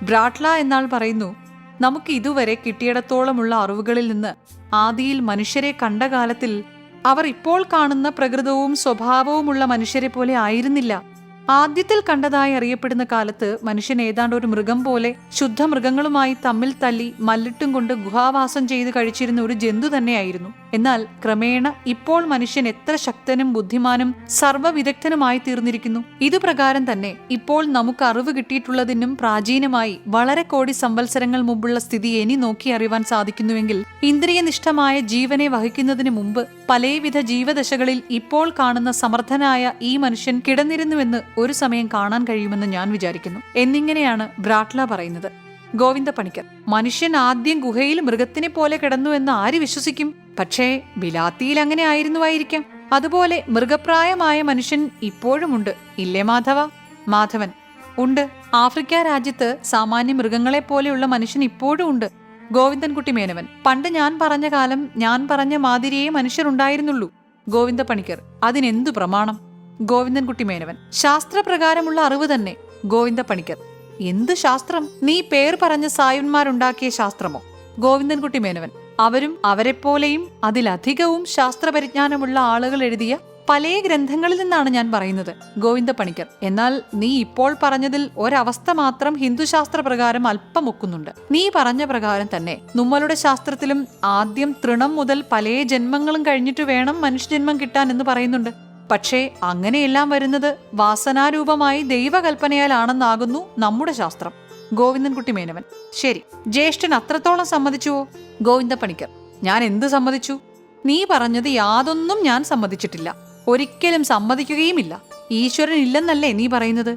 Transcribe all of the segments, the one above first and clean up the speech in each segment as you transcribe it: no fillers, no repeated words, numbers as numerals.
ബ്രാട്ട്ല എന്നാൾ പറയുന്നു, നമുക്ക് ഇതുവരെ കിട്ടിയിടത്തോളമുള്ള അറിവുകളിൽ നിന്ന് ആദിയിൽ മനുഷ്യരെ കണ്ട കാലത്തിൽ അവർ ഇപ്പോൾ കാണുന്ന പ്രകൃതവും സ്വഭാവവുമുള്ള മനുഷ്യരെ പോലെ ആയിരുന്നില്ല. ആദ്യത്തിൽ കണ്ടതായി അറിയപ്പെടുന്ന കാലത്ത് മനുഷ്യൻ ഏതാണ്ട് ഒരു മൃഗം പോലെ ശുദ്ധമൃഗങ്ങളുമായി തമ്മിൽ തല്ലി മല്ലിട്ടും കൊണ്ട് ഗുഹാവാസം ചെയ്ത് കഴിച്ചിരുന്ന ഒരു ജന്തു തന്നെയായിരുന്നു. എന്നാൽ ക്രമേണ ഇപ്പോൾ മനുഷ്യൻ എത്ര ശക്തനും ബുദ്ധിമാനും സർവ്വവിദഗ്ധനുമായി തീർന്നിരിക്കുന്നു. ഇതുപ്രകാരം തന്നെ ഇപ്പോൾ നമുക്ക് അറിവ് കിട്ടിയിട്ടുള്ളതിനും പ്രാചീനമായി വളരെ കോടി സംവത്സരങ്ങൾ മുമ്പുള്ള സ്ഥിതി ഇനി നോക്കി അറിയാൻ സാധിക്കുന്നുവെങ്കിൽ ഇന്ദ്രിയനിഷ്ഠമായ ജീവനെ വഹിക്കുന്നതിന് മുമ്പ് പലവിധ ജീവദശകളിൽ ഇപ്പോൾ കാണുന്ന സമർത്ഥനായ ഈ മനുഷ്യൻ കിടന്നിരുന്നുവെന്ന് ഒരു സമയം കാണാൻ കഴിയുമെന്ന് ഞാൻ വിചാരിക്കുന്നു എന്നിങ്ങനെയാണ് ബ്രാട്ട്ല പറയുന്നത്. ഗോവിന്ദ പണിക്കർ, മനുഷ്യൻ ആദ്യം ഗുഹയിൽ മൃഗത്തിനെ പോലെ കിടന്നു എന്ന് ആര് വിശ്വസിക്കും? പക്ഷേ ബിലാത്തിയിൽ അങ്ങനെ ആയിരുന്നുവായിരിക്കാം. അതുപോലെ മൃഗപ്രായമായ മനുഷ്യൻ ഇപ്പോഴുമുണ്ട്, ഇല്ലേ മാധവ? മാധവൻ: ഉണ്ട്. ആഫ്രിക്ക രാജ്യത്ത് സാമാന്യ മൃഗങ്ങളെ പോലെയുള്ള മനുഷ്യൻ ഇപ്പോഴും ഉണ്ട്. ഗോവിന്ദൻകുട്ടി മേനവൻ: പണ്ട് ഞാൻ പറഞ്ഞ കാലം ഞാൻ പറഞ്ഞ മാതിരിയേ മനുഷ്യരുണ്ടായിരുന്നുള്ളൂ. ഗോവിന്ദ പണിക്കർ: അതിനെന്തു പ്രമാണം? ഗോവിന്ദൻകുട്ടി മേനവൻ: ശാസ്ത്രപ്രകാരമുള്ള അറിവ് തന്നെ. ഗോവിന്ദ പണിക്കർ: എന്ത് ശാസ്ത്രം? നീ പേർ പറഞ്ഞ സായുന്മാരുണ്ടാക്കിയ ശാസ്ത്രമോ? ഗോവിന്ദൻകുട്ടി മേനവൻ: അവരും അവരെപ്പോലെയും അതിലധികവും ശാസ്ത്രപരിജ്ഞാനമുള്ള ആളുകൾ എഴുതിയ പല ഗ്രന്ഥങ്ങളിൽ നിന്നാണ് ഞാൻ പറയുന്നത്. ഗോവിന്ദ പണിക്കർ: എന്നാൽ നീ ഇപ്പോൾ പറഞ്ഞതിൽ ഒരവസ്ഥ മാത്രം ഹിന്ദുശാസ്ത്രപ്രകാരം അല്പം ഒക്കുന്നുണ്ട്. നീ പറഞ്ഞ പ്രകാരം തന്നെ നമ്മളുടെ ശാസ്ത്രത്തിലും ആദ്യം തൃണം മുതൽ പല ജന്മങ്ങളും കഴിഞ്ഞിട്ട് വേണം മനുഷ്യജന്മം കിട്ടാൻ എന്ന് പറയുന്നുണ്ട്. പക്ഷേ അങ്ങനെയെല്ലാം വരുന്നത് വാസനാരൂപമായി ദൈവകൽപ്പനയാലാണെന്നാകുന്നു നമ്മുടെ ശാസ്ത്രം. ഗോവിന്ദൻകുട്ടി മേനവൻ: ശരി, ജ്യേഷ്ഠൻ അത്രത്തോളം സമ്മതിച്ചുവോ? ഗോവിന്ദ പണിക്കർ: ഞാൻ എന്ത് സമ്മതിച്ചു? നീ പറഞ്ഞത് യാതൊന്നും ഞാൻ സമ്മതിച്ചിട്ടില്ല, ഒരിക്കലും സമ്മതിക്കുകയുമില്ല. ഈശ്വരൻ ഇല്ലെന്നല്ലേ നീ പറയുന്നത്?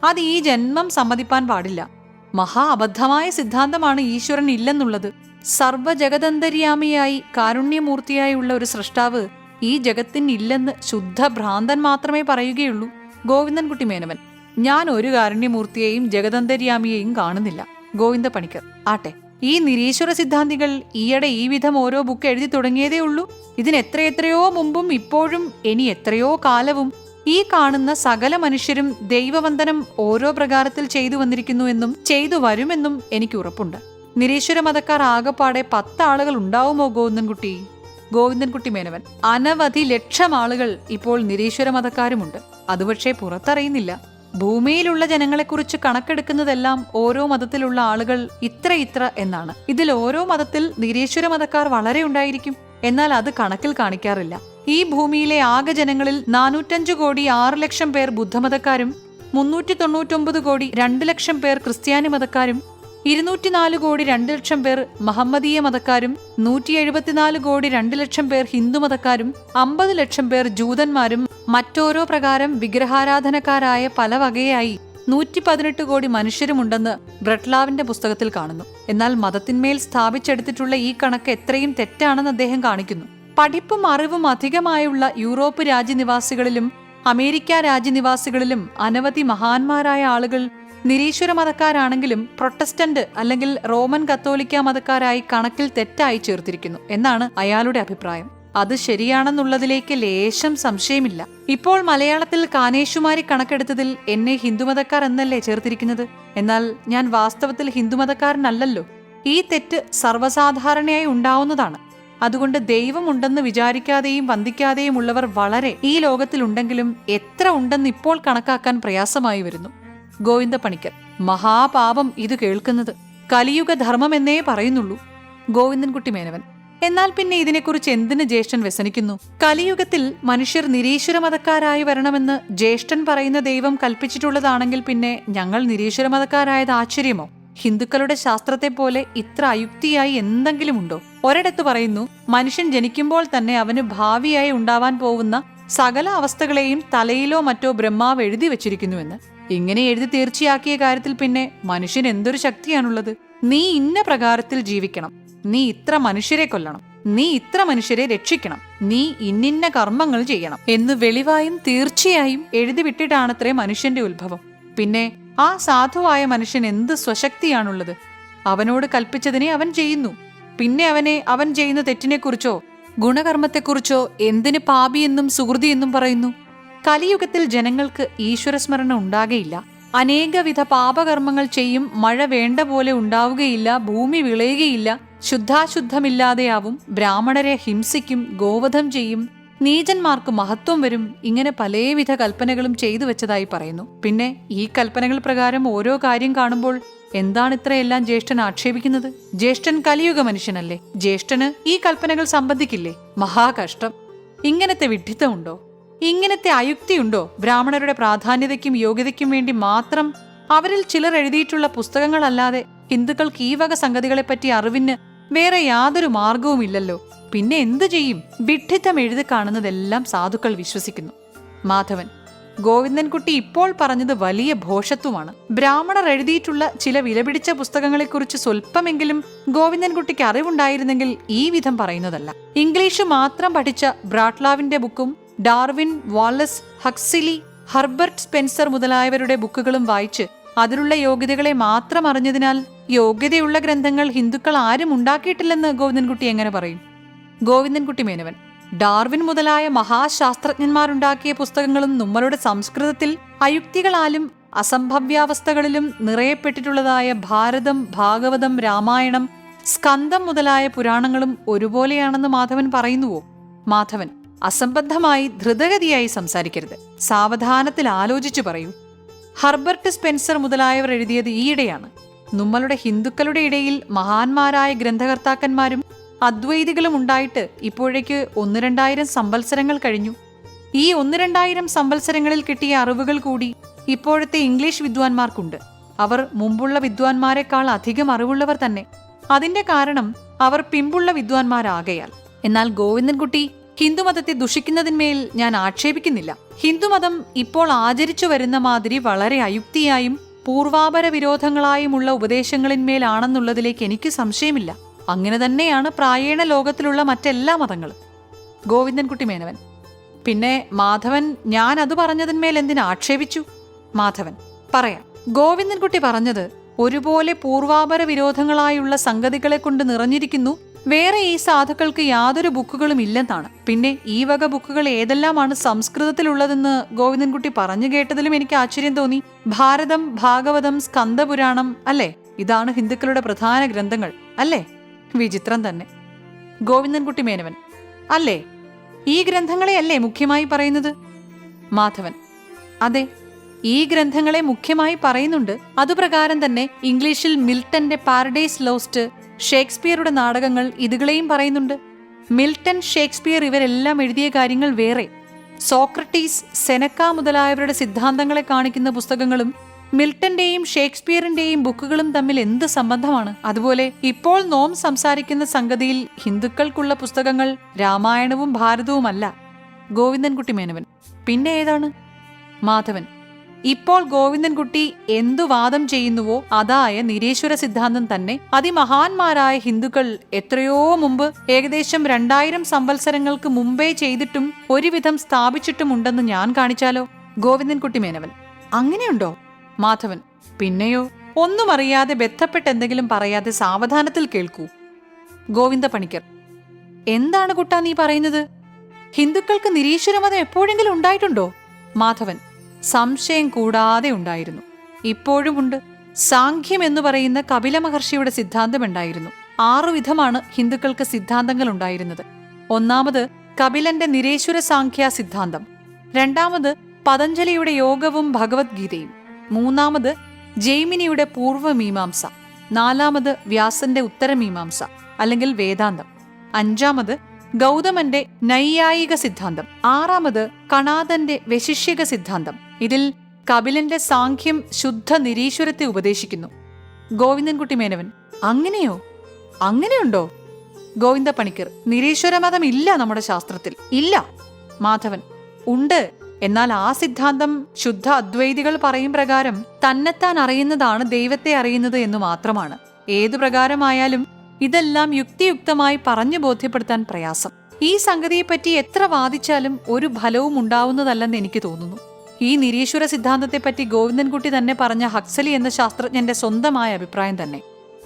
അത് ഈ ജന്മം സമ്മതിപ്പാൻ പാടില്ല. മഹാ അബദ്ധമായ സിദ്ധാന്തമാണ് ഈശ്വരൻ ഇല്ലെന്നുള്ളത്. സർവ്വജഗദന്തര്യാമിയായി കാരുണ്യമൂർത്തിയായുള്ള ഒരു സൃഷ്ടാവ് ഈ ജഗത്തിന് ഇല്ലെന്ന് ശുദ്ധ ഭ്രാന്തൻ മാത്രമേ പറയുകയുള്ളൂ. ഗോവിന്ദൻകുട്ടി മേനവൻ: ഞാൻ ഒരു കാരുണ്യമൂർത്തിയെയും ജഗദന്തര്യാമിയെയും കാണുന്നില്ല. ഗോവിന്ദ പണിക്കർ: ആട്ടെ, ഈ നിരീശ്വര സിദ്ധാന്തികൾ ഈയിടെ ഈ വിധം ഓരോ ബുക്ക് എഴുതി തുടങ്ങിയതേ ഉള്ളൂ. ഇതിനെത്രയെത്രയോ മുമ്പും ഇപ്പോഴും ഇനി എത്രയോ കാലവും ഈ കാണുന്ന സകല മനുഷ്യരും ദൈവവന്ദനം ഓരോ പ്രകാരത്തിൽ ചെയ്തു വന്നിരിക്കുന്നു എന്നും ചെയ്തു വരുമെന്നും എനിക്ക് ഉറപ്പുണ്ട്. നിരീശ്വര മതക്കാർ ആകെപ്പാടെ 10 ആളുകൾ ഉണ്ടാവുമോ ഗോവിന്ദൻകുട്ടി? ഗോവിന്ദൻകുട്ടി മേനവൻ: അനവധി ലക്ഷം ആളുകൾ ഇപ്പോൾ നിരീശ്വര മതക്കാരുമുണ്ട്. അത് പക്ഷേ പുറത്തറിയുന്നില്ല. ഭൂമിയിലുള്ള ജനങ്ങളെക്കുറിച്ച് കണക്കെടുക്കുന്നതെല്ലാം ഓരോ മതത്തിലുള്ള ആളുകൾ ഇത്ര എന്നാണ്. ഇതിൽ ഓരോ മതത്തിൽ നിരീശ്വര മതക്കാർ വളരെ ഉണ്ടായിരിക്കും, എന്നാൽ അത് കണക്കിൽ കാണിക്കാറില്ല. ഈ ഭൂമിയിലെ ആകെ ജനങ്ങളിൽ 405 കോടി 6 ലക്ഷം പേർ ബുദ്ധമതക്കാരും 399 കോടി 2 ലക്ഷം പേർ ക്രിസ്ത്യാനി മതക്കാരും 204 കോടി 2 ലക്ഷം പേർ മഹമ്മദീയ മതക്കാരും 174 കോടി 2 ലക്ഷം പേർ ഹിന്ദു മതക്കാരും 50 ലക്ഷം പേർ ജൂതന്മാരും മറ്റോരോ പ്രകാരം വിഗ്രഹാരാധനക്കാരായ പല വകയായി 118 കോടി മനുഷ്യരുമുണ്ടെന്ന് ബ്രട്ട്ലാവിന്റെ പുസ്തകത്തിൽ കാണുന്നു. എന്നാൽ മതത്തിന്മേൽ സ്ഥാപിച്ചെടുത്തിട്ടുള്ള ഈ കണക്ക് എത്രയും തെറ്റാണെന്ന് അദ്ദേഹം കാണിക്കുന്നു. പഠിപ്പും അറിവും അധികമായുള്ള യൂറോപ്പ് രാജ്യനിവാസികളിലും അമേരിക്ക രാജ്യനിവാസികളിലും അനവധി മഹാന്മാരായ ആളുകൾ നിരീശ്വര മതക്കാരാണെങ്കിലും പ്രൊട്ടസ്റ്റന്റ് അല്ലെങ്കിൽ റോമൻ കത്തോലിക്ക മതക്കാരായി കണക്കിൽ തെറ്റായി ചേർത്തിരിക്കുന്നു എന്നാണ് അയാളുടെ അഭിപ്രായം. അത് ശരിയാണെന്നുള്ളതിലേക്ക് ലേശം സംശയമില്ല. ഇപ്പോൾ മലയാളത്തിൽ കാനേഷുമാരി കണക്കെടുത്തതിൽ എന്നെ ഹിന്ദുമതക്കാർ എന്നല്ലേ ചേർത്തിരിക്കുന്നത്? എന്നാൽ ഞാൻ വാസ്തവത്തിൽ ഹിന്ദുമതക്കാരനല്ലല്ലോ. ഈ തെറ്റ് സർവ്വസാധാരണയായി ഉണ്ടാവുന്നതാണ്. അതുകൊണ്ട് ദൈവമുണ്ടെന്ന് വിചാരിക്കാതെയും വന്ദിക്കാതെയും ഉള്ളവർ വളരെ ഈ ലോകത്തിലുണ്ടെങ്കിലും എത്ര ഉണ്ടെന്ന് ഇപ്പോൾ കണക്കാക്കാൻ പ്രയാസമായി വരുന്നു. ഗോവിന്ദ പണിക്കർ: മഹാപാപം ഇത് കേൾക്കുന്നത്. കലിയുഗ ധർമ്മമെന്നേ പറയുന്നുള്ളൂ. ഗോവിന്ദൻകുട്ടി മേനവൻ: എന്നാൽ പിന്നെ ഇതിനെക്കുറിച്ച് എന്തിന് ജ്യേഷ്ഠൻ വ്യസനിക്കുന്നു? കലിയുഗത്തിൽ മനുഷ്യർ നിരീശ്വര മതക്കാരായി വരണമെന്ന് ജ്യേഷ്ഠൻ പറയുന്ന ദൈവം കൽപ്പിച്ചിട്ടുള്ളതാണെങ്കിൽ പിന്നെ ഞങ്ങൾ നിരീശ്വര മതക്കാരായത് ആശ്ചര്യമോ? ഹിന്ദുക്കളുടെ ശാസ്ത്രത്തെ പോലെ ഇത്ര അയുക്തിയായി എന്തെങ്കിലുമുണ്ടോ? ഒരിടത്ത് പറയുന്നു, മനുഷ്യൻ ജനിക്കുമ്പോൾ തന്നെ അവന് ഭാവിയായി ഉണ്ടാവാൻ പോകുന്ന സകല അവസ്ഥകളെയും തലയിലോ മറ്റോ ബ്രഹ്മാവ് എഴുതി വെച്ചിരിക്കുന്നുവെന്ന്. ഇങ്ങനെ എഴുതി തീർച്ചയാക്കിയ കാര്യത്തിൽ പിന്നെ മനുഷ്യൻ എന്തൊരു ശക്തിയാണുള്ളത്? നീ ഇന്ന പ്രകാരത്തിൽ ജീവിക്കണം, നീ ഇത്ര മനുഷ്യരെ കൊല്ലണം, നീ ഇത്ര മനുഷ്യരെ രക്ഷിക്കണം, നീ ഇന്നിന്ന കർമ്മങ്ങൾ ചെയ്യണം എന്ന് വെളിവായും തീർച്ചയായും എഴുതി വിട്ടിട്ടാണത്രേ മനുഷ്യന്റെ ഉത്ഭവം. പിന്നെ ആ സാധുവായ മനുഷ്യൻ എന്ത് സ്വശക്തിയാണുള്ളത്? അവനോട് കൽപ്പിച്ചതിനെ അവൻ ചെയ്യുന്നു. പിന്നെ അവൻ ചെയ്യുന്ന തെറ്റിനെക്കുറിച്ചോ ഗുണകർമ്മത്തെക്കുറിച്ചോ എന്തിന് പാപിയെന്നും സുഹൃതി എന്നും പറയുന്നു? കലിയുഗത്തിൽ ജനങ്ങൾക്ക് ഈശ്വരസ്മരണ ഉണ്ടാകയില്ല. അനേകവിധ പാപകർമ്മങ്ങൾ ചെയ്യും, മഴ വേണ്ട പോലെ ഉണ്ടാവുകയില്ല, ഭൂമി വിളയുകയില്ല, ശുദ്ധാശുദ്ധമില്ലാതെയാവും, ബ്രാഹ്മണരെ ഹിംസിക്കും, ഗോവധം ചെയ്യും, നീചന്മാർക്ക് മഹത്വം വരും, ഇങ്ങനെ പലവിധ കൽപ്പനകളും ചെയ്തു വെച്ചതായി പറയുന്നു. പിന്നെ ഈ കൽപ്പനകൾ പ്രകാരം ഓരോ കാര്യം കാണുമ്പോൾ എന്താണ് ഇത്രയെല്ലാം ജ്യേഷ്ഠൻ ആക്ഷേപിക്കുന്നത്? ജ്യേഷ്ഠൻ കലിയുഗ മനുഷ്യനല്ലേ? ജ്യേഷ്ഠന് ഈ കൽപ്പനകൾ സംബന്ധിക്കില്ലേ? മഹാകഷ്ടം! ഇങ്ങനത്തെ വിഡ്ഢിത്തമുണ്ടോ? ഇങ്ങനത്തെ അയുക്തിയുണ്ടോ? ബ്രാഹ്മണരുടെ പ്രാധാന്യതയ്ക്കും യോഗ്യതയ്ക്കും വേണ്ടി മാത്രം അവരിൽ ചിലർ എഴുതിയിട്ടുള്ള പുസ്തകങ്ങളല്ലാതെ ഹിന്ദുക്കൾക്ക് ഈ വക സംഗതികളെപ്പറ്റി അറിവിന് വേറെ യാതൊരു മാർഗവുമില്ലല്ലോ. പിന്നെ എന്തു ചെയ്യും? വിഡ്ഢിത്തം എഴുതി കാണുന്നതെല്ലാം സാധുക്കൾ വിശ്വസിക്കുന്നു. മാധവൻ: ഗോവിന്ദൻകുട്ടി ഇപ്പോൾ പറഞ്ഞത് വലിയ ഭോഷത്വമാണ്. ബ്രാഹ്മണർ എഴുതിയിട്ടുള്ള ചില വിലപിടിച്ച പുസ്തകങ്ങളെക്കുറിച്ച് സ്വല്പമെങ്കിലും ഗോവിന്ദൻകുട്ടിക്ക് അറിവുണ്ടായിരുന്നെങ്കിൽ ഈ വിധം പറയുന്നതല്ല. ഇംഗ്ലീഷ് മാത്രം പഠിച്ച ബ്രാട്ട്ലാവിന്റെ ബുക്കും ഡാർവിൻ, വാലസ്, ഹക്സിലി, ഹർബർട്ട് സ്പെൻസർ മുതലായവരുടെ ബുക്കുകളും വായിച്ച് അതിലുള്ള യോഗ്യതകളെ മാത്രം അറിഞ്ഞതിനാൽ യോഗ്യതയുള്ള ഗ്രന്ഥങ്ങൾ ഹിന്ദുക്കൾ ആരും ഉണ്ടാക്കിയിട്ടില്ലെന്ന് ഗോവിന്ദൻകുട്ടി എങ്ങനെ പറയും? ഗോവിന്ദൻകുട്ടി മേനവൻ: ഡാർവിൻ മുതലായ മഹാശാസ്ത്രജ്ഞന്മാരുണ്ടാക്കിയ പുസ്തകങ്ങളും നമ്മളുടെ സംസ്കൃതത്തിൽ അയുക്തികളാലും അസംഭവ്യാവസ്ഥകളിലും നിറയപ്പെട്ടിട്ടുള്ളതായ ഭാരതം, ഭാഗവതം, രാമായണം, സ്കന്ദം മുതലായ പുരാണങ്ങളും ഒരുപോലെയാണെന്ന് മാധവൻ പറയുന്നുവോ? മാധവൻ: അസംബദ്ധമായി ധൃതഗതിയായി സംസാരിക്കരുത്. സാവധാനത്തിൽ ആലോചിച്ചു പറയൂ. ഹർബർട്ട് സ്പെൻസർ മുതലായവർ എഴുതിയത് ഈയിടെയാണ്. നമ്മളുടെ ഹിന്ദുക്കളുടെ ഇടയിൽ മഹാന്മാരായ ഗ്രന്ഥകർത്താക്കന്മാരും അദ്വൈതികളും ഉണ്ടായിട്ട് ഇപ്പോഴേക്ക് 1-2000 സംവത്സരങ്ങൾ കഴിഞ്ഞു. ഈ 1-2000 സംവത്സരങ്ങളിൽ കിട്ടിയ അറിവുകൾ കൂടി ഇപ്പോഴത്തെ ഇംഗ്ലീഷ് വിദ്വാൻമാർക്കുണ്ട്. അവർ മുമ്പുള്ള വിദ്വാൻമാരെക്കാൾ അധികം അറിവുള്ളവർ തന്നെ. അതിന്റെ കാരണം അവർ പിമ്പുള്ള വിദ്വാൻമാരാകയാൽ. എന്നാൽ ഗോവിന്ദൻകുട്ടി ഹിന്ദുമതത്തെ ദുഷിക്കുന്നതിന്മേൽ ഞാൻ ആക്ഷേപിക്കുന്നില്ല. ഹിന്ദുമതം ഇപ്പോൾ ആചരിച്ചു വരുന്ന മാതിരി വളരെ അയുക്തിയായും പൂർവാപര വിരോധങ്ങളായുമുള്ള ഉപദേശങ്ങളിന്മേലാണെന്നുള്ളതിലേക്ക് എനിക്ക് സംശയമില്ല. അങ്ങനെ തന്നെയാണ് പ്രായേണ ലോകത്തിലുള്ള മറ്റെല്ലാ മതങ്ങളും. ഗോവിന്ദൻകുട്ടി മേനവൻ: പിന്നെ മാധവൻ ഞാൻ അത് പറഞ്ഞതിന്മേൽ എന്തിന് ആക്ഷേപിച്ചു? മാധവൻ: പറയാം. ഗോവിന്ദൻകുട്ടി പറഞ്ഞത് ഒരുപോലെ പൂർവാപര വിരോധങ്ങളായുള്ള സംഗതികളെ കൊണ്ട് നിറഞ്ഞിരിക്കുന്നു, വേറെ ഈ സാധുക്കൾക്ക് യാതൊരു ബുക്കുകളും ഇല്ലെന്നാണ്. പിന്നെ ഈ വക ബുക്കുകൾ ഏതെല്ലാമാണ് സംസ്കൃതത്തിലുള്ളതെന്ന് ഗോവിന്ദൻകുട്ടി പറഞ്ഞു കേട്ടതിലും എനിക്ക് ആശ്ചര്യം തോന്നി. ഭാരതം, ഭാഗവതം, സ്കന്ദപുരാണം അല്ലേ? ഇതാണ് ഹിന്ദുക്കളുടെ പ്രധാന ഗ്രന്ഥങ്ങൾ അല്ലേ? വിചിത്രം തന്നെ. ഗോവിന്ദൻകുട്ടി മേനവൻ: അല്ലേ? ഈ ഗ്രന്ഥങ്ങളെയല്ലേ മുഖ്യമായി പറയുന്നത്? മാധവൻ: അതെ, ഈ ഗ്രന്ഥങ്ങളെ മുഖ്യമായി പറയുന്നുണ്ട്. അതുപ്രകാരം തന്നെ ഇംഗ്ലീഷിൽ മിൽട്ടന്റെ പാരഡൈസ് ലോസ്റ്റ്, ഷേക്സ്പിയറുടെ നാടകങ്ങൾ ഇതുകളെയും പറയുന്നുണ്ട്. മിൽട്ടൺ, ഷേക്സ്പിയർ ഇവരെല്ലാം എഴുതിയ കാര്യങ്ങൾ വേറെ. സോക്രട്ടീസ്, സെനക്ക മുതലായവരുടെ സിദ്ധാന്തങ്ങളെ കാണിക്കുന്ന പുസ്തകങ്ങളും മിൽട്ടന്റെയും ഷേക്സ്പിയറിന്റെയും ബുക്കുകളും തമ്മിൽ എന്ത് സംബന്ധമാണ്? അതുപോലെ ഇപ്പോൾ നോം സംസാരിക്കുന്ന സംഗതിയിൽ ഹിന്ദുക്കൾക്കുള്ള പുസ്തകങ്ങൾ രാമായണവും ഭാരതവുമല്ല. ഗോവിന്ദൻകുട്ടി മേനവൻ: പിന്നെ ഏതാണ്? മാധവൻ: ഇപ്പോൾ ഗോവിന്ദൻകുട്ടി എന്തു വാദം ചെയ്യുന്നുവോ അതായ നിരീശ്വര സിദ്ധാന്തം തന്നെ അതിമഹാന്മാരായ ഹിന്ദുക്കൾ എത്രയോ മുമ്പ്, ഏകദേശം 2000 സംവത്സരങ്ങൾക്ക് മുമ്പേ ചെയ്തിട്ടും ഒരുവിധം സ്ഥാപിച്ചിട്ടുമുണ്ടെന്ന് ഞാൻ കാണിച്ചാലോ? ഗോവിന്ദൻകുട്ടി മേനവൻ: അങ്ങനെയുണ്ടോ? മാധവൻ: പിന്നെയോ. ഒന്നും അറിയാതെ ബന്ധപ്പെട്ട് എന്തെങ്കിലും പറയാതെ സാവധാനത്തിൽ കേൾക്കൂ. ഗോവിന്ദ പണിക്കർ: എന്താണ് കുട്ടാ നീ പറയുന്നത്? ഹിന്ദുക്കൾക്ക് നിരീശ്വരമതം എപ്പോഴെങ്കിലും ഉണ്ടായിട്ടുണ്ടോ? മാധവൻ: സംശയം കൂടാതെ ഉണ്ടായിരുന്നു, ഇപ്പോഴുമുണ്ട്. സാഖ്യം എന്ന് പറയുന്ന കപില മഹർഷിയുടെ സിദ്ധാന്തം ഉണ്ടായിരുന്നു. 6 വിധമാണ് ഹിന്ദുക്കൾക്ക് സിദ്ധാന്തങ്ങൾ ഉണ്ടായിരുന്നത്. ഒന്നാമത് കപിലന്റെ നിരീശ്വര സാഖ്യ സിദ്ധാന്തം, രണ്ടാമത് പതഞ്ജലിയുടെ യോഗവും ഭഗവത്ഗീതയും, മൂന്നാമത് ജൈമിനിയുടെ പൂർവ്വമീമാംസ, നാലാമത് വ്യാസന്റെ ഉത്തരമീമാംസ അല്ലെങ്കിൽ വേദാന്തം, അഞ്ചാമത് ഗൗതമന്റെ നൈയായിക സിദ്ധാന്തം, ആറാമത് കണാദന്റെ വൈശിഷ്യിക സിദ്ധാന്തം. ഇതിൽ കപിലന്റെ സാഖ്യം ശുദ്ധ നിരീശ്വരത്തെ ഉപദേശിക്കുന്നു. ഗോവിന്ദൻകുട്ടി മേനവൻ: അങ്ങനെയോ? അങ്ങനെയുണ്ടോ? ഗോവിന്ദ പണിക്കർ: നിരീശ്വരമതം ഇല്ല നമ്മുടെ ശാസ്ത്രത്തിൽ, ഇല്ല. മാധവൻ: ഉണ്ട്. എന്നാൽ ആ സിദ്ധാന്തം ശുദ്ധ അദ്വൈതികൾ പറയും പ്രകാരം തന്നെത്താൻ അറിയുന്നതാണ് ദൈവത്തെ അറിയുന്നത് എന്ന് മാത്രമാണ്. ഏതു പ്രകാരമായാലും ഇതെല്ലാം യുക്തിയുക്തമായി പറഞ്ഞു ബോധ്യപ്പെടുത്താൻ പ്രയാസം. ഈ സംഗതിയെപ്പറ്റി എത്ര വാദിച്ചാലും ഒരു ഫലവും ഉണ്ടാവുന്നതല്ലെന്ന് എനിക്ക് തോന്നുന്നു. ഈ നിരീശ്വര സിദ്ധാന്തത്തെപ്പറ്റി ഗോവിന്ദൻകുട്ടി തന്നെ പറഞ്ഞ ഹക്സലി എന്ന ശാസ്ത്രജ്ഞന്റെ സ്വന്തമായ അഭിപ്രായം തന്നെ.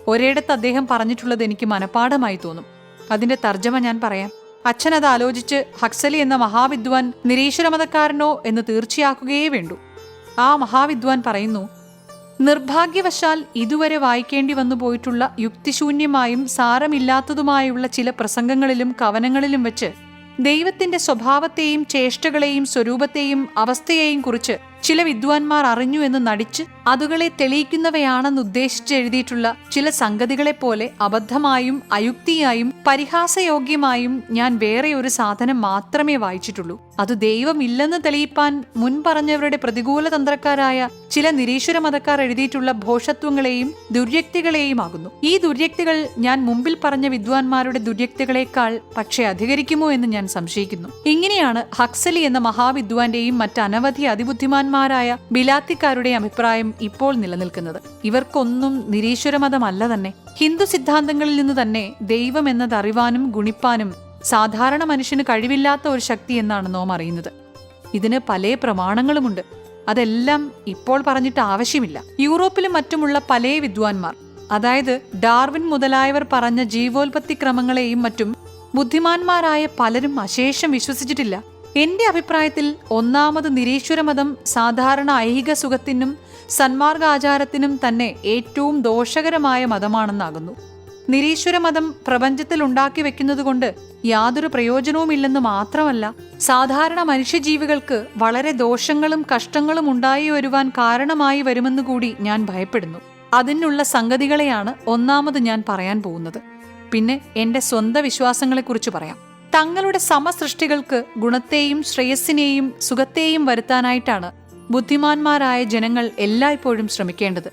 ഒരിടത്ത് അദ്ദേഹം പറഞ്ഞിട്ടുള്ളത് എനിക്ക് മനഃപ്പാഠമായി തോന്നും. അതിന്റെ തർജ്ജമ ഞാൻ പറയാം. അച്ഛൻ അത് ആലോചിച്ച് ഹക്സലി എന്ന മഹാവിദ്വാൻ നിരീശ്വരമതക്കാരനോ എന്ന് തീർച്ചയാക്കുകയേ വേണ്ടൂ. ആ മഹാവിദ്വാൻ പറയുന്നു, നിർഭാഗ്യവശാൽ ഇതുവരെ വായിക്കേണ്ടി വന്നു പോയിട്ടുള്ള യുക്തിശൂന്യമായും സാരമില്ലാത്തതുമായുള്ള ചില പ്രസംഗങ്ങളിലും കവനങ്ങളിലും വെച്ച് ദൈവത്തിന്റെ സ്വഭാവത്തെയും ചേഷ്ടകളെയും സ്വരൂപത്തെയും അവസ്ഥയെയും കുറിച്ച് ചില വിദ്വാൻമാർ അറിഞ്ഞു എന്ന് നടിച്ച് അതുകളെ തെളിയിക്കുന്നവയാണെന്ന് ഉദ്ദേശിച്ച് എഴുതിയിട്ടുള്ള ചില സംഗതികളെപ്പോലെ അബദ്ധമായും അയുക്തിയായും പരിഹാസയോഗ്യമായും ഞാൻ വേറെ ഒരു സാധനം മാത്രമേ വായിച്ചിട്ടുള്ളൂ. അത് ദൈവമില്ലെന്ന് തെളിയിപ്പാൻ മുൻപറഞ്ഞവരുടെ പ്രതികൂല തന്ത്രക്കാരായ ചില നിരീശ്വര മതക്കാർ എഴുതിയിട്ടുള്ള ഭോഷത്വങ്ങളെയും ദുര്യക്തികളെയും ആകുന്നു. ഈ ദുര്യക്തികൾ ഞാൻ മുമ്പിൽ പറഞ്ഞ വിദ്വാൻമാരുടെ ദുര്യക്തികളെക്കാൾ പക്ഷേ അധികരിക്കുമോ എന്ന് ഞാൻ സംശയിക്കുന്നു. ഇങ്ങനെയാണ് ഹക്സലി എന്ന മഹാവിദ്വാന്റെയും മറ്റനവധി അതിബുദ്ധിമാന്മാരായ ബിലാത്തിക്കാരുടെയും അഭിപ്രായം ഇപ്പോൾ നിലനിൽക്കുന്നത്. ഇവർക്കൊന്നും നിരീശ്വരമതമല്ല തന്നെ. ഹിന്ദു സിദ്ധാന്തങ്ങളിൽ നിന്ന് തന്നെ ദൈവം എന്നത് അറിവാനും ഗുണിപ്പാനും സാധാരണ മനുഷ്യന് കഴിവില്ലാത്ത ഒരു ശക്തി എന്നാണ് നാം അറിയുന്നത്. ഇതിന് പല പ്രമാണങ്ങളുമുണ്ട്. അതെല്ലാം ഇപ്പോൾ പറഞ്ഞിട്ട് ആവശ്യമില്ല. യൂറോപ്പിലും മറ്റുമുള്ള പല വിദ്വാൻമാർ, അതായത് ഡാർവിൻ മുതലായവർ പറഞ്ഞ ജീവോൽപത്തി ക്രമങ്ങളെയും മറ്റും ബുദ്ധിമാന്മാരായ പലരും അശേഷം വിശ്വസിച്ചിട്ടില്ല. എന്റെ അഭിപ്രായത്തിൽ ഒന്നാമത് നിരീശ്വരമതം സാധാരണ ഐഹിക സുഖത്തിനും സന്മാർഗാചാരത്തിനും തന്നെ ഏറ്റവും ദോഷകരമായ മതമാണെന്നാകുന്നു. നിരീശ്വരമതം പ്രപഞ്ചത്തിൽ ഉണ്ടാക്കി വെക്കുന്നതുകൊണ്ട് യാതൊരു പ്രയോജനവുമില്ലെന്ന് മാത്രമല്ല, സാധാരണ മനുഷ്യജീവികൾക്ക് വളരെ ദോഷങ്ങളും കഷ്ടങ്ങളും ഉണ്ടായി വരുവാൻ കാരണമായി വരുമെന്നുകൂടി ഞാൻ ഭയപ്പെടുന്നു. അതിനുള്ള സംഗതികളെയാണ് ഒന്നാമത് ഞാൻ പറയാൻ പോകുന്നത്. പിന്നെ എന്റെ സ്വന്തം വിശ്വാസങ്ങളെക്കുറിച്ച് പറയാം. തങ്ങളുടെ സമസൃഷ്ടികൾക്ക് ഗുണത്തെയും ശ്രേയസ്സിനെയും സുഖത്തെയും വരുത്താനായിട്ടാണ് ബുദ്ധിമാന്മാരായ ജനങ്ങൾ എല്ലായ്പ്പോഴും ശ്രമിക്കേണ്ടത്.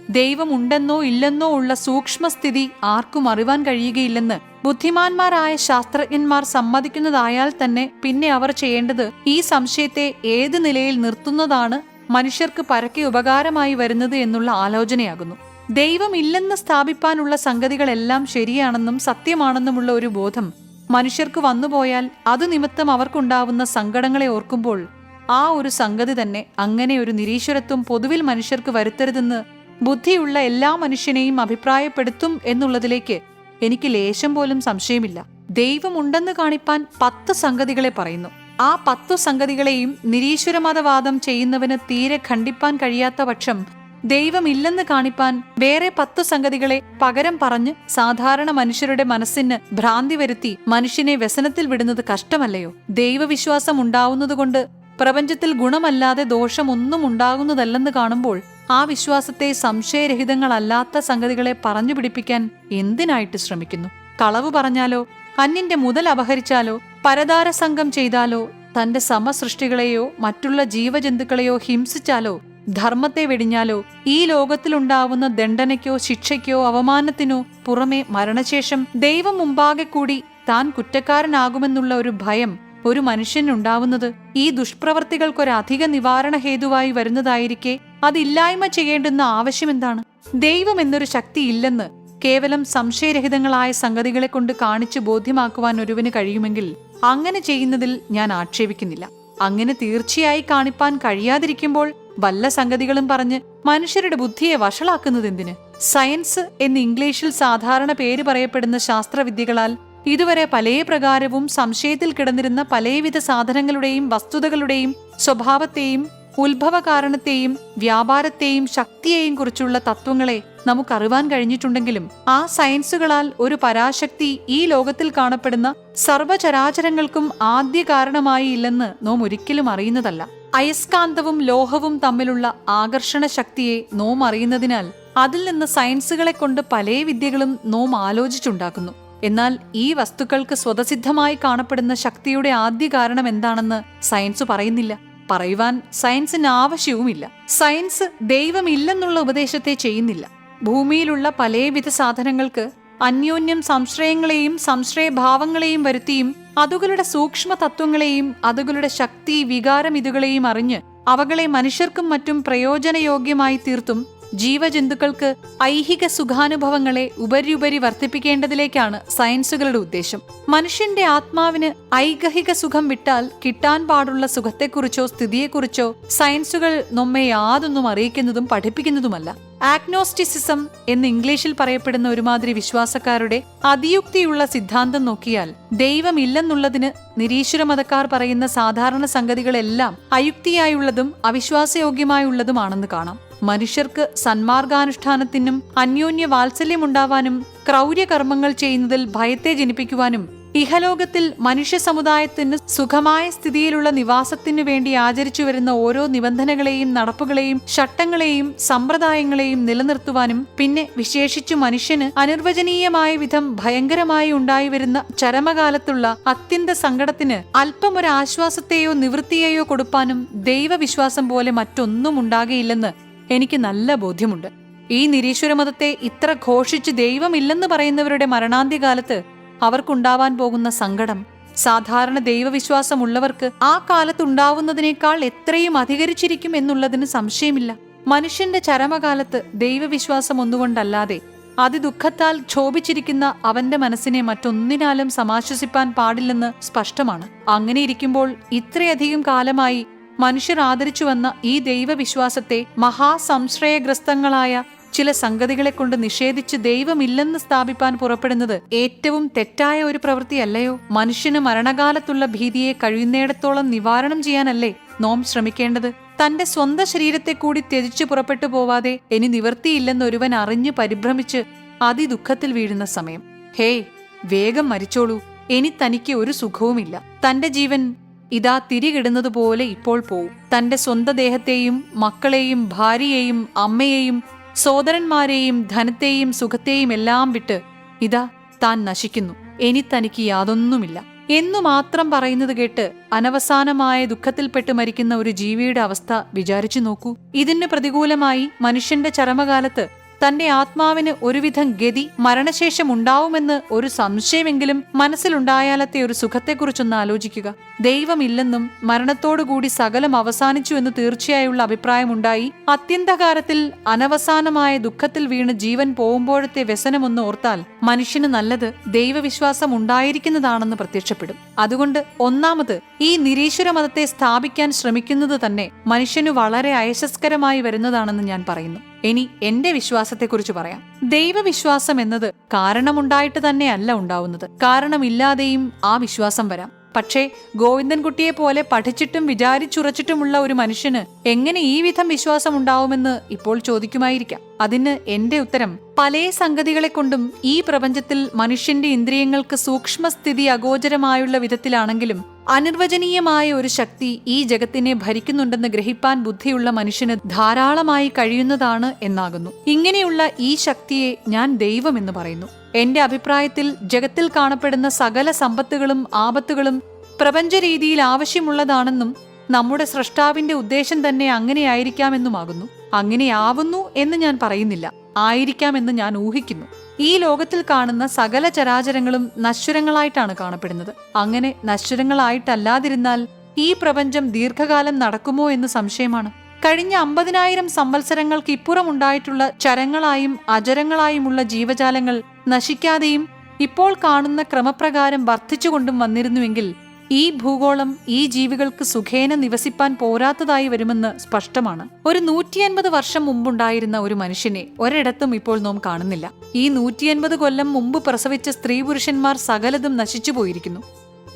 ദൈവമുണ്ടെന്നോ ഇല്ലെന്നോ ഉള്ള സൂക്ഷ്മസ്ഥിതി ആർക്കും അറിവാൻ കഴിയുകയില്ലെന്ന് ബുദ്ധിമാന്മാരായ ശാസ്ത്രജ്ഞന്മാർ സമ്മതിക്കുന്നതായാൽ തന്നെ പിന്നെ അവർ ചെയ്യേണ്ടത് ഈ സംശയത്തെ ഏത് നിലയിൽ നിർത്തുന്നതാണ് മനുഷ്യർക്ക് പരക്കെ ഉപകാരമായി വരുന്നത് എന്നുള്ള ആലോചനയാകുന്നു. ദൈവമില്ലെന്ന് സ്ഥാപിപ്പാനുള്ള സംഗതികളെല്ലാം ശരിയാണെന്നും സത്യമാണെന്നുമുള്ള ഒരു ബോധം മനുഷ്യർക്ക് വന്നുപോയാൽ അതു നിമിത്തം അവർക്കുണ്ടാവുന്ന സങ്കടങ്ങളെ ഓർക്കുമ്പോൾ ആ ഒരു സംഗതി തന്നെ അങ്ങനെ ഒരു നിരീശ്വരത്വം പൊതുവിൽ മനുഷ്യർക്ക് വരുത്തരുതെന്ന് ബുദ്ധിയുള്ള എല്ലാ മനുഷ്യനെയും അഭിപ്രായപ്പെടുത്തും എന്നുള്ളതിലേക്ക് എനിക്ക് ലേശം പോലും സംശയമില്ല. ദൈവമുണ്ടെന്ന് കാണിപ്പാൻ 10 സംഗതികളെ പറയുന്നു. ആ 10 സംഗതികളെയും നിരീശ്വരമതവാദം ചെയ്യുന്നവന് തീരെ ഖണ്ഡിപ്പാൻ കഴിയാത്ത പക്ഷം ദൈവമില്ലെന്ന് കാണിപ്പാൻ വേറെ 10 സംഗതികളെ പകരം പറഞ്ഞ് സാധാരണ മനുഷ്യരുടെ മനസ്സിന് ഭ്രാന്തി വരുത്തി മനുഷ്യനെ വ്യസനത്തിൽ വിടുന്നത് കഷ്ടമല്ലയോ? ദൈവവിശ്വാസം ഉണ്ടാവുന്നതുകൊണ്ട് പ്രപഞ്ചത്തിൽ ഗുണമല്ലാതെ ദോഷമൊന്നും ഉണ്ടാകുന്നതല്ലെന്ന് കാണുമ്പോൾ ആ വിശ്വാസത്തെ സംശയരഹിതങ്ങളല്ലാത്ത സംഗതികളെ പറഞ്ഞു പിടിപ്പിക്കാൻ എന്തിനായിട്ട് ശ്രമിക്കുന്നു? കളവ് പറഞ്ഞാലോ, അന്യന്റെ മുതൽ അപഹരിച്ചാലോ, പരദാരസംഗം ചെയ്താലോ, തന്റെ സമസൃഷ്ടികളെയോ മറ്റുള്ള ജീവജന്തുക്കളെയോ ഹിംസിച്ചാലോ, ധർമ്മത്തെ വെടിഞ്ഞാലോ, ഈ ലോകത്തിലുണ്ടാവുന്ന ദണ്ഡനയ്ക്കോ ശിക്ഷയ്ക്കോ അവമാനത്തിനോ പുറമെ മരണശേഷം ദൈവം മുമ്പാകെ കൂടി താൻ കുറ്റക്കാരനാകുമെന്നുള്ള ഒരു ഭയം ഒരു മനുഷ്യനുണ്ടാവുന്നത് ഈ ദുഷ്പ്രവർത്തികൾക്കൊരധിക നിവാരണ ഹേതുവായി വരുന്നതായിരിക്കെ അതില്ലായ്മ ചെയ്യേണ്ടുന്ന ആവശ്യമെന്താണ്? ദൈവം എന്നൊരു ശക്തി ഇല്ലെന്ന് കേവലം സംശയരഹിതങ്ങളായ സംഗതികളെ കൊണ്ട് കാണിച്ചു ബോധ്യമാക്കുവാൻ ഒരുവന് കഴിയുമെങ്കിൽ അങ്ങനെ ചെയ്യുന്നതിൽ ഞാൻ ആക്ഷേപിക്കുന്നില്ല. അങ്ങനെ തീർച്ചയായി കാണിപ്പാൻ കഴിയാതിരിക്കുമ്പോൾ വല്ല സംഗതികളും പറഞ്ഞ് മനുഷ്യരുടെ ബുദ്ധിയെ വഷളാക്കുന്നത് എന്തിന്? സയൻസ് എന്ന് ഇംഗ്ലീഷിൽ സാധാരണ പേര് പറയപ്പെടുന്ന ശാസ്ത്രവിദ്യകളാൽ ഇതുവരെ പല പ്രകാരവും സംശയത്തിൽ കിടന്നിരുന്ന പലവിധ സാധനങ്ങളുടെയും വസ്തുതകളുടെയും സ്വഭാവത്തെയും ഉത്ഭവകാരണത്തെയും വ്യാപാരത്തെയും ശക്തിയെയും കുറിച്ചുള്ള തത്വങ്ങളെ നമുക്കറിവാൻ കഴിഞ്ഞിട്ടുണ്ടെങ്കിലും ആ സയൻസുകളാൽ ഒരു പരാശക്തി ഈ ലോകത്തിൽ കാണപ്പെടുന്ന സർവചരാചരങ്ങൾക്കും ആദ്യ കാരണമായി ഇല്ലെന്ന് നാം ഒരിക്കലും അറിയുന്നതല്ല. അയസ്കാന്തവും ലോഹവും തമ്മിലുള്ള ആകർഷണ ശക്തിയെ നാം അറിയുന്നതിനാൽ അതിൽ നിന്ന് സയൻസുകളെ കൊണ്ട് പല വിദ്യകളും നാം ആലോചിച്ചുണ്ടാക്കുന്നു. എന്നാൽ ഈ വസ്തുക്കൾക്ക് സ്വതസിദ്ധമായി കാണപ്പെടുന്ന ശക്തിയുടെ ആദ്യ കാരണം എന്താണെന്ന് സയൻസ് പറയുന്നില്ല. പറയുവാൻ സയൻസിന് ആവശ്യവുമില്ല. സയൻസ് ദൈവമില്ലെന്നുള്ള ഉപദേശത്തെ ചെയ്യുന്നില്ല. ഭൂമിയിലുള്ള പലവിധ സാധനങ്ങൾക്ക് അന്യോന്യം സംശയങ്ങളെയും സംശയഭാവങ്ങളെയും വരുത്തിയും അതുകളുടെ സൂക്ഷ്മ തത്വങ്ങളെയും അതുകളുടെ ശക്തി വികാരം ഇതുകളെയും അറിഞ്ഞ് അവകളെ മനുഷ്യർക്കും മറ്റും പ്രയോജനയോഗ്യമായി തീർത്തും ജീവജന്തുക്കൾക്ക് ഐഹിക സുഖാനുഭവങ്ങളെ ഉപരി വർദ്ധിപ്പിക്കേണ്ടതിലേക്കാണ് സയൻസുകളുടെ ഉദ്ദേശം. മനുഷ്യന്റെ ആത്മാവിന് ഐഹിക സുഖം വിട്ടാൽ കിട്ടാൻ പാടുള്ള സുഖത്തെക്കുറിച്ചോ സ്ഥിതിയെക്കുറിച്ചോ സയൻസുകൾ നമ്മെ യാതൊന്നും അറിയിക്കുന്നതും പഠിപ്പിക്കുന്നതുമല്ല. ആഗ്നോസ്റ്റിസിസം എന്ന് ഇംഗ്ലീഷിൽ പറയപ്പെടുന്ന ഒരുമാതിരി വിശ്വാസക്കാരുടെ അതിയുക്തിയുള്ള സിദ്ധാന്തം നോക്കിയാൽ ദൈവമില്ലെന്നുള്ളതിന് നിരീശ്വര മതക്കാർ പറയുന്ന സാധാരണ സംഗതികളെല്ലാം അയുക്തിയായുള്ളതും അവിശ്വാസയോഗ്യമായുള്ളതുമാണെന്ന് കാണാം. മനുഷ്യർക്ക് സന്മാർഗാനുഷ്ഠാനത്തിനും അന്യോന്യ വാത്സല്യമുണ്ടാവാനും ക്രൗര്യകർമ്മങ്ങൾ ചെയ്യുന്നതിൽ ഭയത്തെ ജനിപ്പിക്കുവാനും ഇഹലോകത്തിൽ മനുഷ്യ സമുദായത്തിന് സുഖമായ സ്ഥിതിയിലുള്ള നിവാസത്തിനു വേണ്ടി ആചരിച്ചു വരുന്ന ഓരോ നിബന്ധനകളെയും നടപ്പുകളെയും ചട്ടങ്ങളെയും സമ്പ്രദായങ്ങളെയും നിലനിർത്തുവാനും പിന്നെ വിശേഷിച്ചു മനുഷ്യന് അനിർവചനീയമായ വിധം ഭയങ്കരമായി ഉണ്ടായിവരുന്ന ചരമകാലത്തുള്ള അത്യന്ത സങ്കടത്തിന് അല്പമൊരാശ്വാസത്തെയോ നിവൃത്തിയെയോ കൊടുപ്പാനും ദൈവവിശ്വാസം പോലെ മറ്റൊന്നും ഉണ്ടാകയില്ലെന്ന് എനിക്ക് നല്ല ബോധ്യമുണ്ട്. ഈ നിരീശ്വരമതത്തെ ഇത്ര ഘോഷിച്ച് ദൈവമില്ലെന്ന് പറയുന്നവരുടെ മരണാന്ത്യകാലത്ത് അവർക്കുണ്ടാവാൻ പോകുന്ന സങ്കടം സാധാരണ ദൈവവിശ്വാസമുള്ളവർക്ക് ആ കാലത്തുണ്ടാവുന്നതിനേക്കാൾ എത്രയും അധികരിച്ചിരിക്കും എന്നുള്ളതിന് സംശയമില്ല. മനുഷ്യന്റെ ചരമകാലത്ത് ദൈവവിശ്വാസം ഒന്നുകൊണ്ടല്ലാതെ അതിദുഃഖത്താൽ ക്ഷോഭിച്ചിരിക്കുന്ന അവന്റെ മനസ്സിനെ മറ്റൊന്നിനാലും സമാശ്വസിപ്പാൻ പാടില്ലെന്ന് സ്പഷ്ടമാണ്. അങ്ങനെയിരിക്കുമ്പോൾ ഇത്രയധികം കാലമായി മനുഷ്യർ ആദരിച്ചു വന്ന ഈ ദൈവവിശ്വാസത്തെ മഹാസംശ്രയഗ്രസ്തങ്ങളായ ചില സംഗതികളെ കൊണ്ട് നിഷേധിച്ച് ദൈവമില്ലെന്ന് സ്ഥാപിപ്പാൻ പുറപ്പെടുന്നത് ഏറ്റവും തെറ്റായ ഒരു പ്രവൃത്തിയല്ലയോ? മനുഷ്യന് മരണകാലത്തുള്ള ഭീതിയെ കഴിയുന്നിടത്തോളം നിവാരണം ചെയ്യാനല്ലേ നോം ശ്രമിക്കേണ്ടത്? തന്റെ സ്വന്തം ശരീരത്തെ കൂടി ത്യജിച്ചു പുറപ്പെട്ടു പോവാതെ ഇനി നിവൃത്തിയില്ലെന്ന് ഒരുവൻ അറിഞ്ഞു പരിഭ്രമിച്ച് അതിദുഃഖത്തിൽ വീഴുന്ന സമയം, ഹേയ്, വേഗം മരിച്ചോളൂ, ഇനി തനിക്ക് ഒരു സുഖവുമില്ല. തന്റെ ജീവൻ ഇതാ തിരികിടുന്നതുപോലെ ഇപ്പോൾ പോവും. തന്റെ സ്വന്തം ദേഹത്തെയും മക്കളെയും ഭാര്യയെയും അമ്മയെയും സോദരന്മാരെയും ധനത്തെയും സുഖത്തെയും എല്ലാം വിട്ട് ഇതാ താൻ നശിക്കുന്നു, ഇനി തനിക്ക് യാതൊന്നുമില്ല എന്നു മാത്രം പറയുന്നത് കേട്ട് അനവസാനമായ ദുഃഖത്തിൽപ്പെട്ട് മരിക്കുന്ന ഒരു ജീവിയുടെ അവസ്ഥ വിചാരിച്ചു നോക്കൂ. ഇതിന് പ്രതികൂലമായി മനുഷ്യന്റെ ചരമകാലത്ത് തന്റെ ആത്മാവിന് ഒരുവിധം ഗതി മരണശേഷം ഉണ്ടാവുമെന്ന് ഒരു സംശയമെങ്കിലും മനസ്സിലുണ്ടായാലത്തെ ഒരു സുഖത്തെക്കുറിച്ചൊന്ന് ആലോചിക്കുക. ദൈവമില്ലെന്നും മരണത്തോടുകൂടി സകലം അവസാനിച്ചു എന്ന് തീർച്ചയായുള്ള അഭിപ്രായമുണ്ടായി അത്യന്തകാലത്തിൽ അനവസാനമായ ദുഃഖത്തിൽ വീണ് ജീവൻ പോകുമ്പോഴത്തെ വ്യസനമൊന്ന് ഓർത്താൽ മനുഷ്യന് നല്ലത് ദൈവവിശ്വാസം ഉണ്ടായിരിക്കുന്നതാണെന്ന് പ്രത്യക്ഷപ്പെടും. അതുകൊണ്ട് ഒന്നാമത് ഈ നിരീശ്വര മതത്തെ സ്ഥാപിക്കാൻ ശ്രമിക്കുന്നത് തന്നെ മനുഷ്യനു വളരെ അയശസ്കരമായി വരുന്നതാണെന്ന് ഞാൻ പറയുന്നു. ഇനി എന്റെ വിശ്വാസത്തെക്കുറിച്ച് പറയാം. ദൈവവിശ്വാസം എന്നത് കാരണമുണ്ടായിട്ട് തന്നെയല്ല ഉണ്ടാവുന്നത്. കാരണമില്ലാതെയും ആ വിശ്വാസം വരാം. പക്ഷേ ഗോവിന്ദൻകുട്ടിയെ പോലെ പഠിച്ചിട്ടും വിചാരിച്ചുറച്ചിട്ടുമുള്ള ഒരു മനുഷ്യന് എങ്ങനെ ഈ വിധം വിശ്വാസം ഉണ്ടാവുമെന്ന് ഇപ്പോൾ ചോദിക്കുമായിരിക്കാം. അതിന് എന്റെ ഉത്തരം, പല സംഗതികളെ കൊണ്ടും ഈ പ്രപഞ്ചത്തിൽ മനുഷ്യന്റെ ഇന്ദ്രിയങ്ങൾക്ക് സൂക്ഷ്മസ്ഥിതി അഗോചരമായുള്ള വിധത്തിലാണെങ്കിലും അനിർവചനീയമായ ഒരു ശക്തി ഈ ജഗത്തിനെ ഭരിക്കുന്നുണ്ടെന്ന് ഗ്രഹിപ്പാൻ ബുദ്ധിയുള്ള മനുഷ്യന് ധാരാളമായി കഴിയുന്നതാണ് എന്നാകുന്നു. ഇങ്ങനെയുള്ള ഈ ശക്തിയെ ഞാൻ ദൈവമെന്ന് പറയുന്നു. എന്റെ അഭിപ്രായത്തിൽ ജഗത്തിൽ കാണപ്പെടുന്ന സകല സമ്പത്തുകളും ആപത്തുകളും പ്രപഞ്ചരീതിയിൽ ആവശ്യമുള്ളതാണെന്നും നമ്മുടെ സ്രഷ്ടാവിന്റെ ഉദ്ദേശം തന്നെ അങ്ങനെയായിരിക്കാമെന്നുമാകുന്നു. അങ്ങനെയാവുന്നു എന്ന് ഞാൻ പറയുന്നില്ല, ആയിരിക്കാമെന്ന് ഞാൻ ഊഹിക്കുന്നു. ഈ ലോകത്തിൽ കാണുന്ന സകല ചരാചരങ്ങളും നശ്വരങ്ങളായിട്ടാണ് കാണപ്പെടുന്നത്. അങ്ങനെ നശ്വരങ്ങളായിട്ടല്ലാതിരുന്നാൽ ഈ പ്രപഞ്ചം ദീർഘകാലം നടക്കുമോ എന്ന് സംശയമാണ്. കഴിഞ്ഞ 50,000 സംവത്സരങ്ങൾക്ക് ഇപ്പുറം ഉണ്ടായിട്ടുള്ള ചരങ്ങളായും അചരങ്ങളായുമുള്ള ജീവജാലങ്ങൾ നശിക്കാതെയും ഇപ്പോൾ കാണുന്ന ക്രമപ്രകാരം വർദ്ധിച്ചുകൊണ്ടും വന്നിരുന്നുവെങ്കിൽ ഈ ഭൂഗോളം ഈ ജീവികൾക്ക് സുഖേന നിവസിപ്പാൻ പോരാത്തതായി വരുമെന്ന് സ്പഷ്ടമാണ്. ഒരു 150 വർഷം മുമ്പുണ്ടായിരുന്ന ഒരു മനുഷ്യനെ ഒരിടത്തും ഇപ്പോൾ നാം കാണുന്നില്ല. ഈ 150 കൊല്ലം മുമ്പ് പ്രസവിച്ച സ്ത്രീ പുരുഷന്മാർ സകലതും നശിച്ചു പോയിരിക്കുന്നു.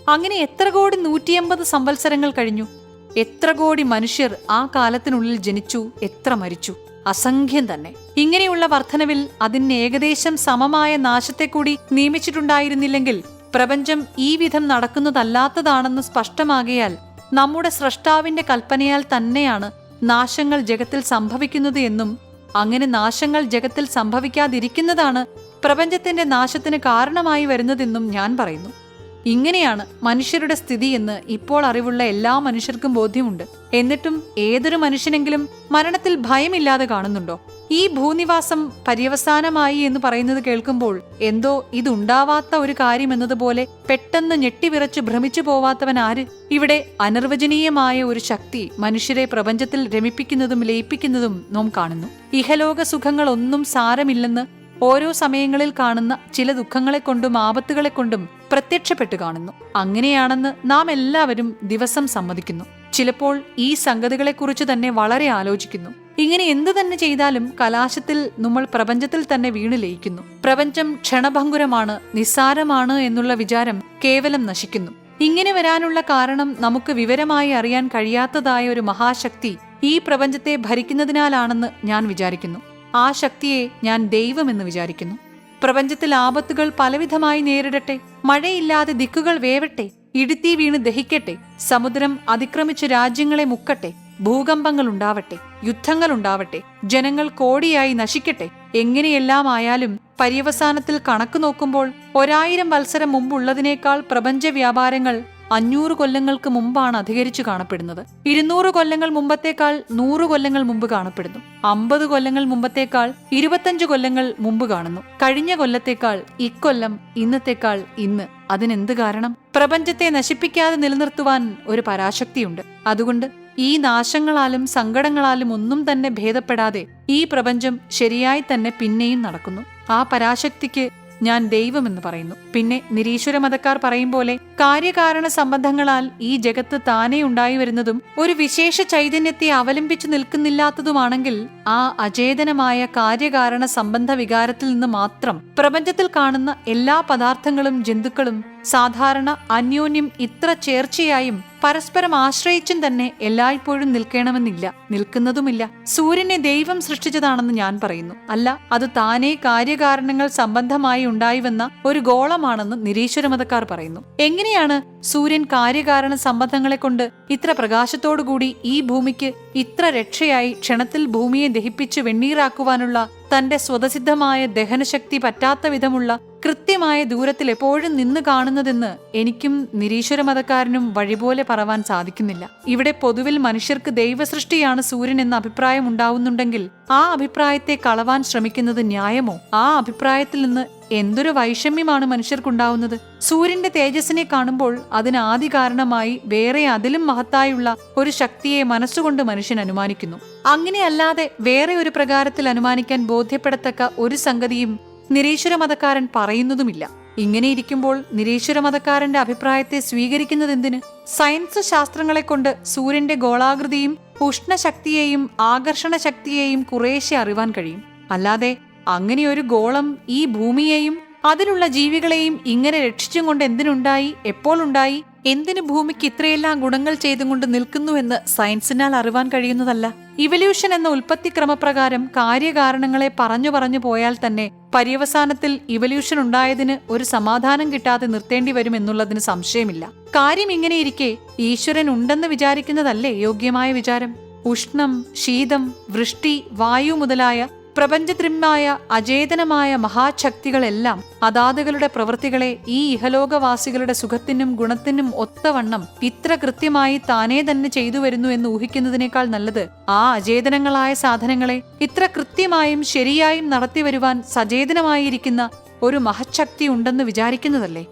അങ്ങനെ എത്ര കോടി 150 സംവത്സരങ്ങൾ കഴിഞ്ഞു? എത്ര കോടി മനുഷ്യർ ആ കാലത്തിനുള്ളിൽ ജനിച്ചു, എത്ര മരിച്ചു? അസംഖ്യം തന്നെ. ഇങ്ങനെയുള്ള വർധനവിൽ അതിന് ഏകദേശം സമമായ നാശത്തെ കൂടി നിയമിച്ചിട്ടുണ്ടായിരുന്നില്ലെങ്കിൽ പ്രപഞ്ചം ഈ വിധം നടക്കുന്നതല്ലാത്തതാണെന്ന് സ്പഷ്ടമാകയാൽ നമ്മുടെ സ്രഷ്ടാവിന്റെ കൽപ്പനയാൽ തന്നെയാണ് നാശങ്ങൾ ജഗത്തിൽ സംഭവിക്കുന്നത് എന്നും അങ്ങനെ നാശങ്ങൾ ജഗത്തിൽ സംഭവിക്കാതിരിക്കുന്നതാണ് പ്രപഞ്ചത്തിന്റെ നാശത്തിന് കാരണമായി വരുന്നതെന്നും ഞാൻ പറയുന്നു. ഇങ്ങനെയാണ് മനുഷ്യരുടെ സ്ഥിതി എന്ന് ഇപ്പോൾ അറിവുള്ള എല്ലാ മനുഷ്യർക്കും ബോധ്യമുണ്ട്. എന്നിട്ടും ഏതൊരു മനുഷ്യനെങ്കിലും മരണത്തിൽ ഭയമില്ലാതെ കാണുന്നുണ്ടോ? ഈ ഭൂനിവാസം പര്യവസാനമായി എന്ന് പറയുന്നത് കേൾക്കുമ്പോൾ എന്തോ ഇതുണ്ടാവാത്ത ഒരു കാര്യമെന്നതുപോലെ പെട്ടെന്ന് ഞെട്ടിവിറച്ച് ഭ്രമിച്ചു പോവാത്തവൻ ആര്? ഇവിടെ അനിർവചനീയമായ ഒരു ശക്തി മനുഷ്യരെ പ്രപഞ്ചത്തിൽ രമിപ്പിക്കുന്നതും ലയിപ്പിക്കുന്നതും നാം കാണുന്നു. ഇഹലോക സുഖങ്ങളൊന്നും സാരമില്ലെന്ന് ഓരോ സമയങ്ങളിൽ കാണുന്ന ചില ദുഃഖങ്ങളെക്കൊണ്ടും ആപത്തുകളെക്കൊണ്ടും പ്രത്യക്ഷപ്പെട്ടു കാണുന്നു. അങ്ങനെയാണെന്ന് നാം എല്ലാവരും ദിവസം സമ്മതിക്കുന്നു. ചിലപ്പോൾ ഈ സംഗതികളെക്കുറിച്ച് തന്നെ വളരെ ആലോചിക്കുന്നു. ഇങ്ങനെ എന്തു തന്നെ ചെയ്താലും കലാശത്തിൽ നമ്മൾ പ്രപഞ്ചത്തിൽ തന്നെ വീണ് ലയിക്കുന്നു. പ്രപഞ്ചം ക്ഷണഭംഗുരമാണ്, നിസ്സാരമാണ് എന്നുള്ള വിചാരം കേവലം നശിക്കുന്നു. ഇങ്ങനെ വരാനുള്ള കാരണം നമുക്ക് വിവരമായി അറിയാൻ കഴിയാത്തതായ ഒരു മഹാശക്തി ഈ പ്രപഞ്ചത്തെ ഭരിക്കുന്നതിനാലാണെന്ന് ഞാൻ വിചാരിക്കുന്നു. ആ ശക്തിയെ ഞാൻ ദൈവമെന്ന് വിചാരിക്കുന്നു. പ്രപഞ്ചത്തിൽ ആപത്തുകൾ പലവിധമായി നേരിടട്ടെ, മഴയില്ലാതെ ദിക്കുകൾ വേവട്ടെ, ഇടുത്തി വീണ് ദഹിക്കട്ടെ, സമുദ്രം അതിക്രമിച്ച് രാജ്യങ്ങളെ മുക്കട്ടെ, ഭൂകമ്പങ്ങൾ ഉണ്ടാവട്ടെ, യുദ്ധങ്ങൾ ഉണ്ടാവട്ടെ, ജനങ്ങൾ കോടിയായി നശിക്കട്ടെ, എങ്ങനെയെല്ലാം ആയാലും പര്യവസാനത്തിൽ കണക്ക് നോക്കുമ്പോൾ 1000 വത്സരം മുമ്പുള്ളതിനേക്കാൾ പ്രപഞ്ച വ്യാപാരങ്ങൾ 500 കൊല്ലങ്ങൾക്ക് മുമ്പാണ് അധികരിച്ചു കാണപ്പെടുന്നത്. 200 കൊല്ലങ്ങൾ മുമ്പത്തേക്കാൾ 100 കൊല്ലങ്ങൾ മുമ്പ് കാണപ്പെടുന്നു. 50 കൊല്ലങ്ങൾ മുമ്പത്തേക്കാൾ 25 കൊല്ലങ്ങൾ മുമ്പ് കാണുന്നു. കഴിഞ്ഞ കൊല്ലത്തേക്കാൾ ഇക്കൊല്ലം, ഇന്നത്തേക്കാൾ ഇന്ന്. അതിനെന്ത് കാരണം? പ്രപഞ്ചത്തെ നശിപ്പിക്കാതെ നിലനിർത്തുവാൻ ഒരു പരാശക്തിയുണ്ട്. അതുകൊണ്ട് ഈ നാശങ്ങളാലും സങ്കടങ്ങളാലും ഒന്നും തന്നെ ഭേദപ്പെടാതെ ഈ പ്രപഞ്ചം ശരിയായി തന്നെ പിന്നെയും നടക്കുന്നു. ആ പരാശക്തിക്ക് ഞാൻ ദൈവമെന്ന് പറയുന്നു. പിന്നെ നിരീശ്വര മതക്കാർ പറയും പോലെ കാര്യകാരണ സംബന്ധങ്ങളാൽ ഈ ജഗത്ത് താനേ ഉണ്ടായി വരുന്നതും ഒരു വിശേഷ ചൈതന്യത്തെ അവലംബിച്ചു നിൽക്കുന്നില്ലാത്തതുമാണെങ്കിൽ ആ അചേതനമായ കാര്യകാരണ സംബന്ധ വികാരത്തിൽ നിന്ന് മാത്രം പ്രപഞ്ചത്തിൽ കാണുന്ന എല്ലാ പദാർത്ഥങ്ങളും ജന്തുക്കളും സാധാരണ അന്യോന്യം ഇത്ര ചേർച്ചയായും പരസ്പരം ആശ്രയിച്ചും തന്നെ എല്ലായ്പ്പോഴും നിൽക്കണമെന്നില്ല, നിൽക്കുന്നതുമില്ല. സൂര്യനെ ദൈവം സൃഷ്ടിച്ചതാണെന്ന് ഞാൻ പറയുന്നു. അല്ല, അത് താനേ കാര്യകാരണങ്ങൾ സംബന്ധമായി ഉണ്ടായി വന്ന ഒരു ഗോളമാണെന്ന് നിരീശ്വരമതക്കാർ പറയുന്നു. എങ്ങനെയാണ് സൂര്യൻ കാര്യകാരണ സംബന്ധങ്ങളെ കൊണ്ട് ഇത്ര പ്രകാശത്തോടുകൂടി ഈ ഭൂമിക്ക് ഇത്ര രക്ഷയായി ക്ഷണത്തിൽ ഭൂമിയെ ദഹിപ്പിച്ച് വെണ്ണീറാക്കുവാനുള്ള തന്റെ സ്വതസിദ്ധമായ ദഹനശക്തി പറ്റാത്ത വിധമുള്ള കൃത്യമായ ദൂരത്തിൽ എപ്പോഴും നിന്ന് കാണുന്നതെന്ന് എനിക്കും നിരീശ്വരമതക്കാരനും വഴിപോലെ പറവാൻ സാധിക്കുന്നില്ല. ഇവിടെ പൊതുവിൽ മനുഷ്യർക്ക് ദൈവസൃഷ്ടിയാണ് സൂര്യൻ എന്ന അഭിപ്രായം ഉണ്ടാവുന്നുണ്ടെങ്കിൽ ആ അഭിപ്രായത്തെ കളവാൻ ശ്രമിക്കുന്നത് ന്യായമോ? ആ അഭിപ്രായത്തിൽ നിന്ന് എന്തൊരു വൈഷമ്യമാണ് മനുഷ്യർക്കുണ്ടാവുന്നത്. സൂര്യന്റെ തേജസ്സിനെ കാണുമ്പോൾ അതിന് ആദി കാരണമായി വേറെ അതിലും മഹത്തായുള്ള ഒരു ശക്തിയെ മനസ്സുകൊണ്ട് മനുഷ്യൻ അനുമാനിക്കുന്നു. അങ്ങനെയല്ലാതെ വേറെ ഒരു പ്രകാരത്തിൽ അനുമാനിക്കാൻ ബോധ്യപ്പെടത്തക്ക ഒരു സംഗതിയും നിരീശ്വരമതക്കാരൻ പറയുന്നതുമില്ല. ഇങ്ങനെ ഇരിക്കുമ്പോൾ നിരീശ്വരമതക്കാരന്റെ അഭിപ്രായത്തെ സ്വീകരിക്കുന്നതെന്തിന്? സയൻസ് ശാസ്ത്രങ്ങളെ കൊണ്ട് സൂര്യന്റെ ഗോളാകൃതിയും ഉഷ്ണശക്തിയെയും ആകർഷണ ശക്തിയെയും കുറേശ്ശെ അറിവാൻ കഴിയും. അല്ലാതെ അങ്ങനെയൊരു ഗോളം ഈ ഭൂമിയെയും അതിലുള്ള ജീവികളെയും ഇങ്ങനെ രക്ഷിച്ചും കൊണ്ട് എന്തിനുണ്ടായി, എപ്പോൾ ഉണ്ടായി, എന്തിനു ഭൂമിക്ക് ഇത്രയെല്ലാം ഗുണങ്ങൾ ചെയ്തും കൊണ്ട് നിൽക്കുന്നുവെന്ന് സയൻസിനാൽ അറിവാൻ കഴിയുന്നതല്ല. ഇവല്യൂഷൻ എന്ന ഉൽപ്പത്തി ക്രമപ്രകാരം കാര്യകാരണങ്ങളെ പറഞ്ഞു പോയാൽ തന്നെ പര്യവസാനത്തിൽ ഇവല്യൂഷൻ ഉണ്ടായതിന് ഒരു സമാധാനം കിട്ടാതെ നിർത്തേണ്ടി വരും എന്നുള്ളതിന് സംശയമില്ല. കാര്യം ഇങ്ങനെയിരിക്കെ ഈശ്വരൻ ഉണ്ടെന്ന് വിചാരിക്കുന്നതല്ലേ യോഗ്യമായ വിചാരം? ഉഷ്ണം, ശീതം, വൃഷ്ടി, വായു മുതലായ പ്രപഞ്ചദ്രമ്യമായ അചേതനമായ മഹാശക്തികളെല്ലാം അതാതുകളുടെ പ്രവൃത്തികളെ ഈ ഇഹലോകവാസികളുടെ സുഖത്തിനും ഗുണത്തിനും ഒത്തവണ്ണം ഇത്ര കൃത്യമായി താനേ തന്നെ ചെയ്തു വരുന്നു എന്ന് ഊഹിക്കുന്നതിനേക്കാൾ നല്ലത് ആ അചേതനങ്ങളായ സാധനങ്ങളെ ഇത്ര കൃത്യമായും ശരിയായും നടത്തി വരുവാൻ സചേതനമായിരിക്കുന്ന ഒരു മഹശക്തി ഉണ്ടെന്ന് വിചാരിക്കുന്നതല്ലേ.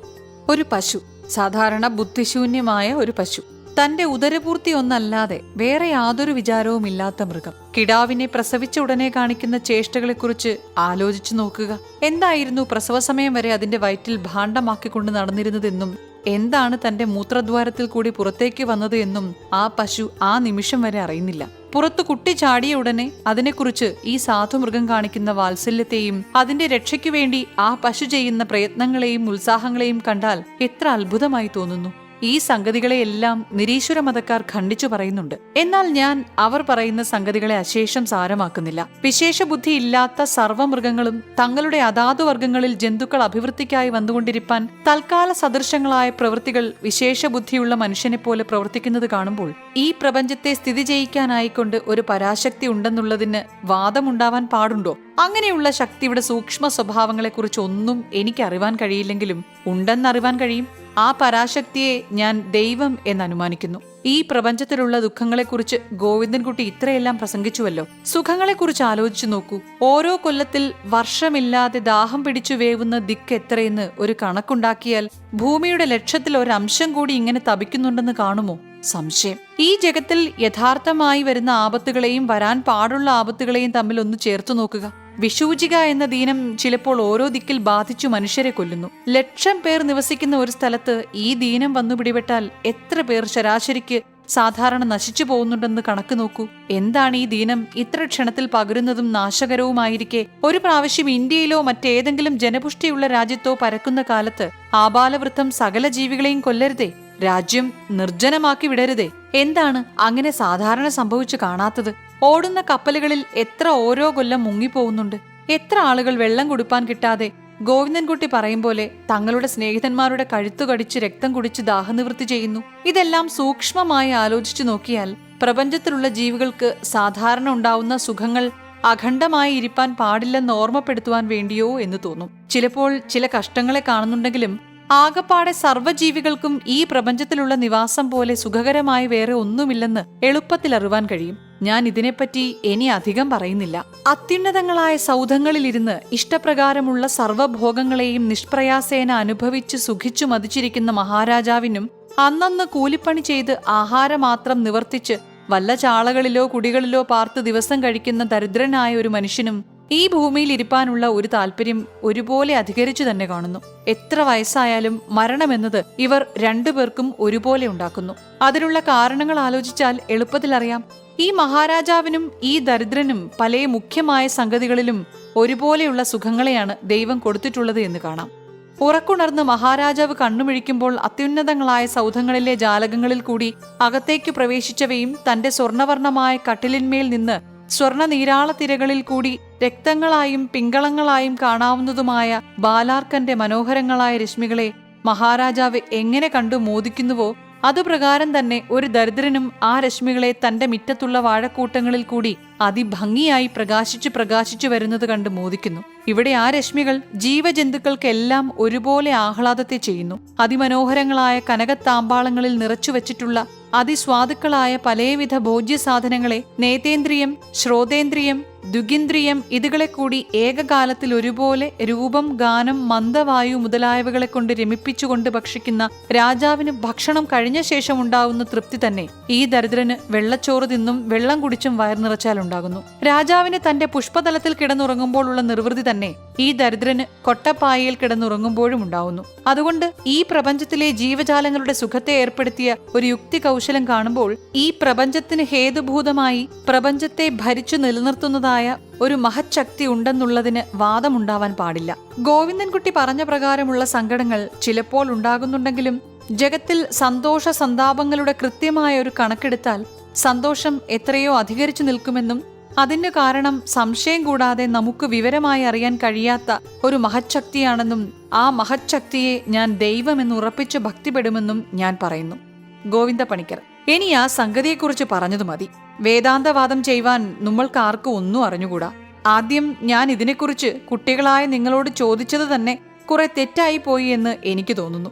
ഒരു പശു, സാധാരണ ബുദ്ധിശൂന്യമായ ഒരു പശു, തന്റെ ഉദരപൂർത്തി ഒന്നല്ലാതെ വേറെ യാതൊരു വിചാരവുമില്ലാത്ത മൃഗം, കിടാവിനെ പ്രസവിച്ച ഉടനെ കാണിക്കുന്ന ചേഷ്ടകളെക്കുറിച്ച് ആലോചിച്ചു നോക്കുക. എന്തായിരുന്നു പ്രസവ സമയം വരെ അതിന്റെ വയറ്റിൽ ഭാണ്ഡമാക്കിക്കൊണ്ട് നടന്നിരുന്നതെന്നും എന്താണ് തന്റെ മൂത്രദ്വാരത്തിൽ കൂടി പുറത്തേക്ക് വന്നത് എന്നും ആ പശു ആ നിമിഷം വരെ അറിയുന്നില്ല. പുറത്തു കുട്ടി ചാടിയ ഉടനെ അതിനെക്കുറിച്ച് ഈ സാധുമൃഗം കാണിക്കുന്ന വാത്സല്യത്തെയും അതിന്റെ രക്ഷയ്ക്കു വേണ്ടി ആ പശു ചെയ്യുന്ന പ്രയത്നങ്ങളെയും ഉത്സാഹങ്ങളെയും കണ്ടാൽ എത്ര അത്ഭുതമായി തോന്നുന്നു. ഈ സംഗതികളെയെല്ലാം നിരീശ്വര മതക്കാർ ഖണ്ഡിച്ചു പറയുന്നുണ്ട്. എന്നാൽ ഞാൻ അവർ പറയുന്ന സംഗതികളെ അശേഷം സാരമാക്കുന്നില്ല. വിശേഷ ബുദ്ധി ഇല്ലാത്ത സർവ്വമൃഗങ്ങളും തങ്ങളുടെ അതാതു വർഗങ്ങളിൽ ജന്തുക്കൾ അഭിവൃദ്ധിക്കായി വന്നുകൊണ്ടിരിപ്പാൻ തൽക്കാല സദൃശങ്ങളായ പ്രവൃത്തികൾ വിശേഷ ബുദ്ധിയുള്ള മനുഷ്യനെ പോലെ പ്രവർത്തിക്കുന്നത് കാണുമ്പോൾ ഈ പ്രപഞ്ചത്തെ സ്ഥിതി ചെയ്യിക്കാനായിക്കൊണ്ട് ഒരു പരാശക്തി ഉണ്ടെന്നുള്ളതിന് വാദമുണ്ടാവാൻ പാടുണ്ടോ? അങ്ങനെയുള്ള ശക്തിയുടെ സൂക്ഷ്മ സ്വഭാവങ്ങളെക്കുറിച്ച് ഒന്നും എനിക്കറിവാൻ കഴിയില്ലെങ്കിലും ഉണ്ടെന്നറിവാൻ കഴിയും. ആ പരാശക്തിയെ ഞാൻ ദൈവം എന്നനുമാനിക്കുന്നു. ഈ പ്രപഞ്ചത്തിലുള്ള ദുഃഖങ്ങളെക്കുറിച്ച് ഗോവിന്ദൻകുട്ടി ഇത്രയെല്ലാം പ്രസംഗിച്ചുവല്ലോ. സുഖങ്ങളെക്കുറിച്ച് ആലോചിച്ചു നോക്കൂ. ഓരോ കൊല്ലത്തിൽ വർഷമില്ലാതെ ദാഹം പിടിച്ചു വേവുന്ന ദിക്ക് എത്രയെന്ന് ഒരു കണക്കുണ്ടാക്കിയാൽ ഭൂമിയുടെ ലക്ഷത്തിൽ ഒരംശം കൂടി ഇങ്ങനെ തപിക്കുന്നുണ്ടെന്ന് കാണുമോ? സംശയം. ഈ ജഗത്തിൽ യഥാർത്ഥമായി വരുന്ന ആപത്തുകളെയും വരാൻ പാടുള്ള ആപത്തുകളെയും തമ്മിൽ ഒന്ന് ചേർത്തു നോക്കുക. വിഷൂചിക എന്ന ദീനം ചിലപ്പോൾ ഓരോ ദിക്കിൽ ബാധിച്ചു മനുഷ്യരെ കൊല്ലുന്നു. 1,00,000 പേർ നിവസിക്കുന്ന ഒരു സ്ഥലത്ത് ഈ ദീനം വന്നു പിടിപെട്ടാൽ എത്ര പേർ ശരാശരിക്ക് സാധാരണ നശിച്ചു പോകുന്നുണ്ടെന്ന് കണക്ക് നോക്കൂ. എന്താണ് ഈ ദീനം ഇത്ര ക്ഷണത്തിൽ പകരുന്നതും നാശകരവുമായിരിക്കെ ഒരു പ്രാവശ്യം ഇന്ത്യയിലോ മറ്റേതെങ്കിലും ജനപുഷ്ടിയുള്ള രാജ്യത്തോ പരക്കുന്ന കാലത്ത് ആബാലവൃദ്ധം സകല ജീവികളെയും കൊല്ലരുതേ, രാജ്യം നിർജ്ജനമാക്കി വിടരുതേ. എന്താണ് അങ്ങനെ സാധാരണ സംഭവിച്ചു കാണാത്തത്? ഓടുന്ന കപ്പലുകളിൽ എത്ര ഓരോ കൊല്ലം മുങ്ങിപ്പോകുന്നുണ്ട്. എത്ര ആളുകൾ വെള്ളം കുടിപ്പാൻ കിട്ടാതെ ഗോവിന്ദൻകുട്ടി പറയും പോലെ തങ്ങളുടെ സ്നേഹിതന്മാരുടെ കഴുത്തു കടിച്ച് രക്തം കുടിച്ച് ദാഹനിവൃത്തി ചെയ്യുന്നു. ഇതെല്ലാം സൂക്ഷ്മമായി ആലോചിച്ചു നോക്കിയാൽ പ്രപഞ്ചത്തിലുള്ള ജീവികൾക്ക് സാധാരണ ഉണ്ടാവുന്ന സുഖങ്ങൾ അഖണ്ഡമായി ഇരിപ്പാൻ പാടില്ലെന്ന് ഓർമ്മപ്പെടുത്തുവാൻ വേണ്ടിയോ എന്ന് തോന്നും. ചിലപ്പോൾ ചില കഷ്ടങ്ങളെ കാണുന്നുണ്ടെങ്കിലും ആകപ്പാടെ സർവ്വജീവികൾക്കും ഈ പ്രപഞ്ചത്തിലുള്ള നിവാസം പോലെ സുഖകരമായി വേറെ ഒന്നുമില്ലെന്ന് എളുപ്പത്തിൽ അറിവാൻ കഴിയും. ഞാൻ ഇതിനെപ്പറ്റി ഇനി അധികം പറയുന്നില്ല. അത്യുന്നതങ്ങളായ സൗധങ്ങളിലിരുന്ന് ഇഷ്ടപ്രകാരമുള്ള സർവ്വഭോഗങ്ങളെയും നിഷ്പ്രയാസേന അനുഭവിച്ച് സുഖിച്ചു മതിച്ചിരിക്കുന്ന മഹാരാജാവിനും അന്നന്ന് കൂലിപ്പണി ചെയ്ത് ആഹാരമാത്രം നിവർത്തിച്ച് വല്ല ചാളകളിലോ കുടികളിലോ പാർത്ത് ദിവസം കഴിക്കുന്ന ദരിദ്രനായ ഒരു മനുഷ്യനും ഈ ഭൂമിയിൽ ഇരിപ്പാനുള്ള ഒരു താല്പര്യം ഒരുപോലെ അധികരിച്ചു തന്നെ കാണുന്നു. എത്ര വയസ്സായാലും മരണമെന്നത് ഇവർ രണ്ടുപേർക്കും ഒരുപോലെ ഉണ്ടാക്കുന്നു. അതിനുള്ള കാരണങ്ങൾ ആലോചിച്ചാൽ എളുപ്പത്തിൽ അറിയാം. ഈ മഹാരാജാവിനും ഈ ദരിദ്രനും പല മുഖ്യമായ സംഗതികളിലും ഒരുപോലെയുള്ള സുഖങ്ങളെയാണ് ദൈവം കൊടുത്തിട്ടുള്ളത് എന്ന് കാണാം. ഉറക്കുണർന്ന് മഹാരാജാവ് കണ്ണുമിഴിക്കുമ്പോൾ അത്യുന്നതങ്ങളായ സൗധങ്ങളിലെ ജാലകങ്ങളിൽ കൂടി അകത്തേക്കു പ്രവേശിച്ചവയും തന്റെ സ്വർണവർണമായ കട്ടിലിന്മേൽ നിന്ന് സ്വർണ നീരാളത്തിരകളിൽ കൂടി രക്തങ്ങളായും പിങ്കളങ്ങളായും കാണാവുന്നതുമായ ബാലാർക്കന്റെ മനോഹരങ്ങളായ രശ്മികളെ മഹാരാജാവ് എങ്ങനെ കണ്ടു മോദിക്കുന്നുവോ അതുപ്രകാരം തന്നെ ഒരു ദരിദ്രനും ആ രശ്മികളെ തന്റെ മിറ്റത്തുള്ള വാഴക്കൂട്ടങ്ങളിൽ കൂടി അതിഭംഗിയായി പ്രകാശിച്ചു വരുന്നത് കണ്ട് മോദിക്കുന്നു. ഇവിടെ ആ രശ്മികൾ ജീവജന്തുക്കൾക്കെല്ലാം ഒരുപോലെ ആഹ്ലാദത്തെ ചെയ്യുന്നു. അതിമനോഹരങ്ങളായ കനകത്താമ്പാളങ്ങളിൽ നിറച്ചുവെച്ചിട്ടുള്ള അതിസ്വാദുക്കളായ പലവിധ ഭോജ്യസാധനങ്ങളെ നേതേന്ദ്രിയം, ശ്രോതേന്ദ്രിയം, ദുഗിന്ദ്രിയം ഇതുകളെ കൂടി ഏകകാലത്തിൽ ഒരുപോലെ രൂപം, ഗാനം, മന്ദവായു മുതലായവകളെ കൊണ്ട് രമിപ്പിച്ചുകൊണ്ട് ഭക്ഷിക്കുന്ന രാജാവിന് ഭക്ഷണം കഴിഞ്ഞ ശേഷം ഉണ്ടാവുന്ന തൃപ്തി തന്നെ ഈ ദരിദ്രന് വെള്ളച്ചോറ് തിന്നും വെള്ളം കുടിച്ചും വയർ നിറച്ചാലുണ്ടാകുന്നു. രാജാവിന് തന്റെ പുഷ്പതലത്തിൽ കിടന്നുറങ്ങുമ്പോഴുള്ള നിർവൃതി തന്നെ ഈ ദരിദ്രന് കൊട്ടപ്പായയിൽ കിടന്നുറങ്ങുമ്പോഴും ഉണ്ടാവുന്നു. അതുകൊണ്ട് ഈ പ്രപഞ്ചത്തിലെ ജീവജാലങ്ങളുടെ സുഖത്തെ ഏർപ്പെടുത്തിയ ഒരു യുക്തി കൗശലം കാണുമ്പോൾ ഈ പ്രപഞ്ചത്തിന് ഹേതുഭൂതമായി പ്രപഞ്ചത്തെ ഭരിച്ചു നിലനിർത്തുന്നതായ ഒരു മഹച്ഛക്തി ഉണ്ടെന്നുള്ളതിന് വാദമുണ്ടാവാൻ പാടില്ല. ഗോവിന്ദൻകുട്ടി പറഞ്ഞ പ്രകാരമുള്ള സങ്കടങ്ങൾ ചിലപ്പോൾ ഉണ്ടാകുന്നുണ്ടെങ്കിലും ജഗത്തിൽ സന്തോഷ സന്താപങ്ങളുടെ കൃത്യമായ ഒരു കണക്കെടുത്താൽ സന്തോഷം എത്രയോ അധികരിച്ചു നിൽക്കുമെന്നും അതിന് കാരണം സംശയം കൂടാതെ നമുക്ക് വിവരമായി അറിയാൻ കഴിയാത്ത ഒരു മഹച്ഛക്തിയാണെന്നും ആ മഹച്ഛക്തിയെ ഞാൻ ദൈവമെന്ന് ഉറപ്പിച്ച് ഭക്തിപ്പെടുമെന്നും ഞാൻ പറയുന്നു. ഗോവിന്ദ പണിക്കർ. ഇനി ആ സംഗതിയെക്കുറിച്ച് പറഞ്ഞതു മതി. വേദാന്തവാദം ചെയ്യുവാൻ നമ്മൾക്കാർക്കും ഒന്നും അറിഞ്ഞുകൂടാ. ആദ്യം ഞാൻ ഇതിനെക്കുറിച്ച് കുട്ടികളായ നിങ്ങളോട് ചോദിച്ചത് തന്നെ കുറെ തെറ്റായി പോയി എന്ന് എനിക്ക് തോന്നുന്നു.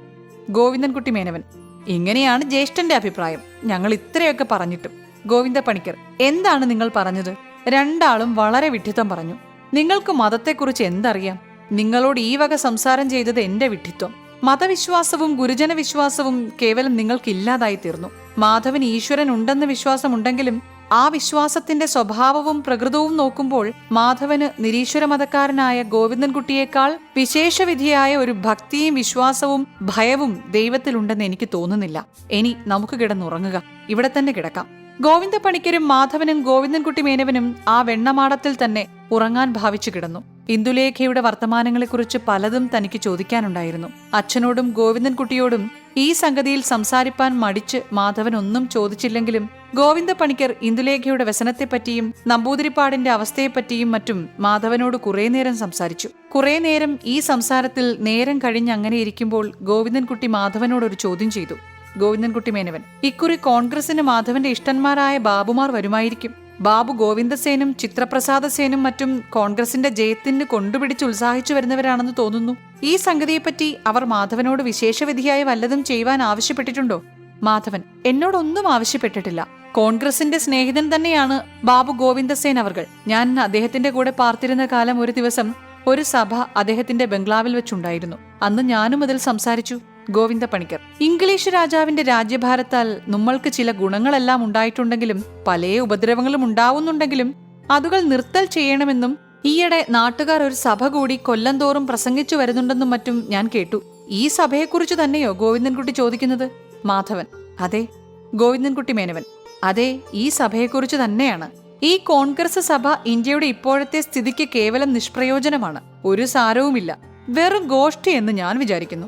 ഗോവിന്ദൻകുട്ടി മേനവൻ. ഇങ്ങനെയാണ് ജ്യേഷ്ഠന്റെ അഭിപ്രായം. ഞങ്ങൾ ഇത്രയൊക്കെ പറഞ്ഞിട്ടും. ഗോവിന്ദ പണിക്കർ. എന്താണ് നിങ്ങൾ പറഞ്ഞത്? രണ്ടാളും വളരെ വിഡ്ഢിത്തം പറഞ്ഞു. നിങ്ങൾക്ക് മതത്തെക്കുറിച്ച് എന്തറിയാം? നിങ്ങളോട് ഈ വക സംസാരം ചെയ്തത് എന്റെ വിഡ്ഢിത്വം. മതവിശ്വാസവും ഗുരുജന വിശ്വാസവും കേവലം നിങ്ങൾക്കില്ലാതായി തീർന്നു. മാധവൻ ഈശ്വരൻ ഉണ്ടെന്ന് വിശ്വാസമുണ്ടെങ്കിലും ആ വിശ്വാസത്തിന്റെ സ്വഭാവവും പ്രകൃതവും നോക്കുമ്പോൾ മാധവന് നിരീശ്വര മതക്കാരനായ ഗോവിന്ദൻകുട്ടിയേക്കാൾ വിശേഷവിധിയായ ഒരു ഭക്തിയും വിശ്വാസവും ഭയവും ദൈവത്തിലുണ്ടെന്ന് എനിക്ക് തോന്നുന്നില്ല. ഇനി നമുക്ക് കിടന്നുറങ്ങുക. ഇവിടെ തന്നെ കിടക്കാം. ഗോവിന്ദ പണിക്കരും മാധവനും ഗോവിന്ദൻകുട്ടി മേനവനും ആ വെണ്ണമാടത്തിൽ തന്നെ ഉറങ്ങാൻ ഭാവിച്ചു കിടന്നു. ഇന്ദുലേഖയുടെ വർത്തമാനങ്ങളെക്കുറിച്ച് പലതും തനിക്ക് ചോദിക്കാനുണ്ടായിരുന്നു. അച്ഛനോടും ഗോവിന്ദൻകുട്ടിയോടും ഈ സംഗതിയിൽ സംസാരിപ്പാൻ മടിച്ച് മാധവൻ ഒന്നും ചോദിച്ചില്ലെങ്കിലും ഗോവിന്ദ പണിക്കർ ഇന്ദുലേഖയുടെ വ്യസനത്തെപ്പറ്റിയും നമ്പൂതിരിപ്പാടിന്റെ അവസ്ഥയെപ്പറ്റിയും മറ്റും മാധവനോട് കുറേ നേരം സംസാരിച്ചു. കുറേ നേരം ഈ സംസാരത്തിൽ നേരം കഴിഞ്ഞങ്ങനെ ഇരിക്കുമ്പോൾ ഗോവിന്ദൻകുട്ടി മാധവനോടൊരു ചോദ്യം ചെയ്തു. ഗോവിന്ദൻകുട്ടി മേനവൻ. ഇക്കുറി കോൺഗ്രസിന് മാധവന്റെ ഇഷ്ടന്മാരായ ബാബുമാർ വരുമായിരിക്കും. ബാബു ഗോവിന്ദസേനും ചിത്രപ്രസാദസേനും മറ്റും കോൺഗ്രസിന്റെ ജയത്തിന് കൊണ്ടുപിടിച്ച് ഉത്സാഹിച്ചു വരുന്നവരാണെന്ന് തോന്നുന്നു. ഈ സംഗതിയെപ്പറ്റി അവർ മാധവനോട് വിശേഷവിധിയായി വല്ലതും ചെയ്യുവാൻ ആവശ്യപ്പെട്ടിട്ടുണ്ടോ? മാധവൻ. എന്നോടൊന്നും ആവശ്യപ്പെട്ടിട്ടില്ല. കോൺഗ്രസിന്റെ സ്നേഹിതൻ തന്നെയാണ് ബാബു ഗോവിന്ദസേൻ അവർകൾ. ഞാൻ അദ്ദേഹത്തിന്റെ കൂടെ പാർത്തിരുന്ന കാലം ഒരു ദിവസം ഒരു സഭ അദ്ദേഹത്തിന്റെ ബംഗ്ലാവിൽ വെച്ചുണ്ടായിരുന്നു. അന്ന് ഞാനും അതിൽ സംസാരിച്ചു. ഗോവിന്ദ പണിക്കർ. ഇംഗ്ലീഷ് രാജാവിന്റെ രാജ്യഭാരത്താൽ നമ്മൾക്ക് ചില ഗുണങ്ങളെല്ലാം ഉണ്ടായിട്ടുണ്ടെങ്കിലും പല ഉപദ്രവങ്ങളും ഉണ്ടാവുന്നുണ്ടെങ്കിലും അതുകൾ നിർത്തൽ ചെയ്യണമെന്നും ഈയിടെ നാട്ടുകാർ ഒരു സഭ കൂടി കൊല്ലം തോറും പ്രസംഗിച്ചു വരുന്നുണ്ടെന്നും മറ്റും ഞാൻ കേട്ടു. ഈ സഭയെക്കുറിച്ച് തന്നെയോ ഗോവിന്ദൻകുട്ടി ചോദിക്കുന്നത്? മാധവൻ. അതെ. ഗോവിന്ദൻകുട്ടി മേനവൻ: അതെ, ഈ സഭയെക്കുറിച്ച് തന്നെയാണ്. ഈ കോൺഗ്രസ് സഭ ഇന്ത്യയുടെ ഇപ്പോഴത്തെ സ്ഥിതിക്ക് കേവലം നിഷ്പ്രയോജനമാണ്, ഒരു സാരവുമില്ല, വെറും ഗോഷ്ഠി എന്ന് ഞാൻ വിചാരിക്കുന്നു.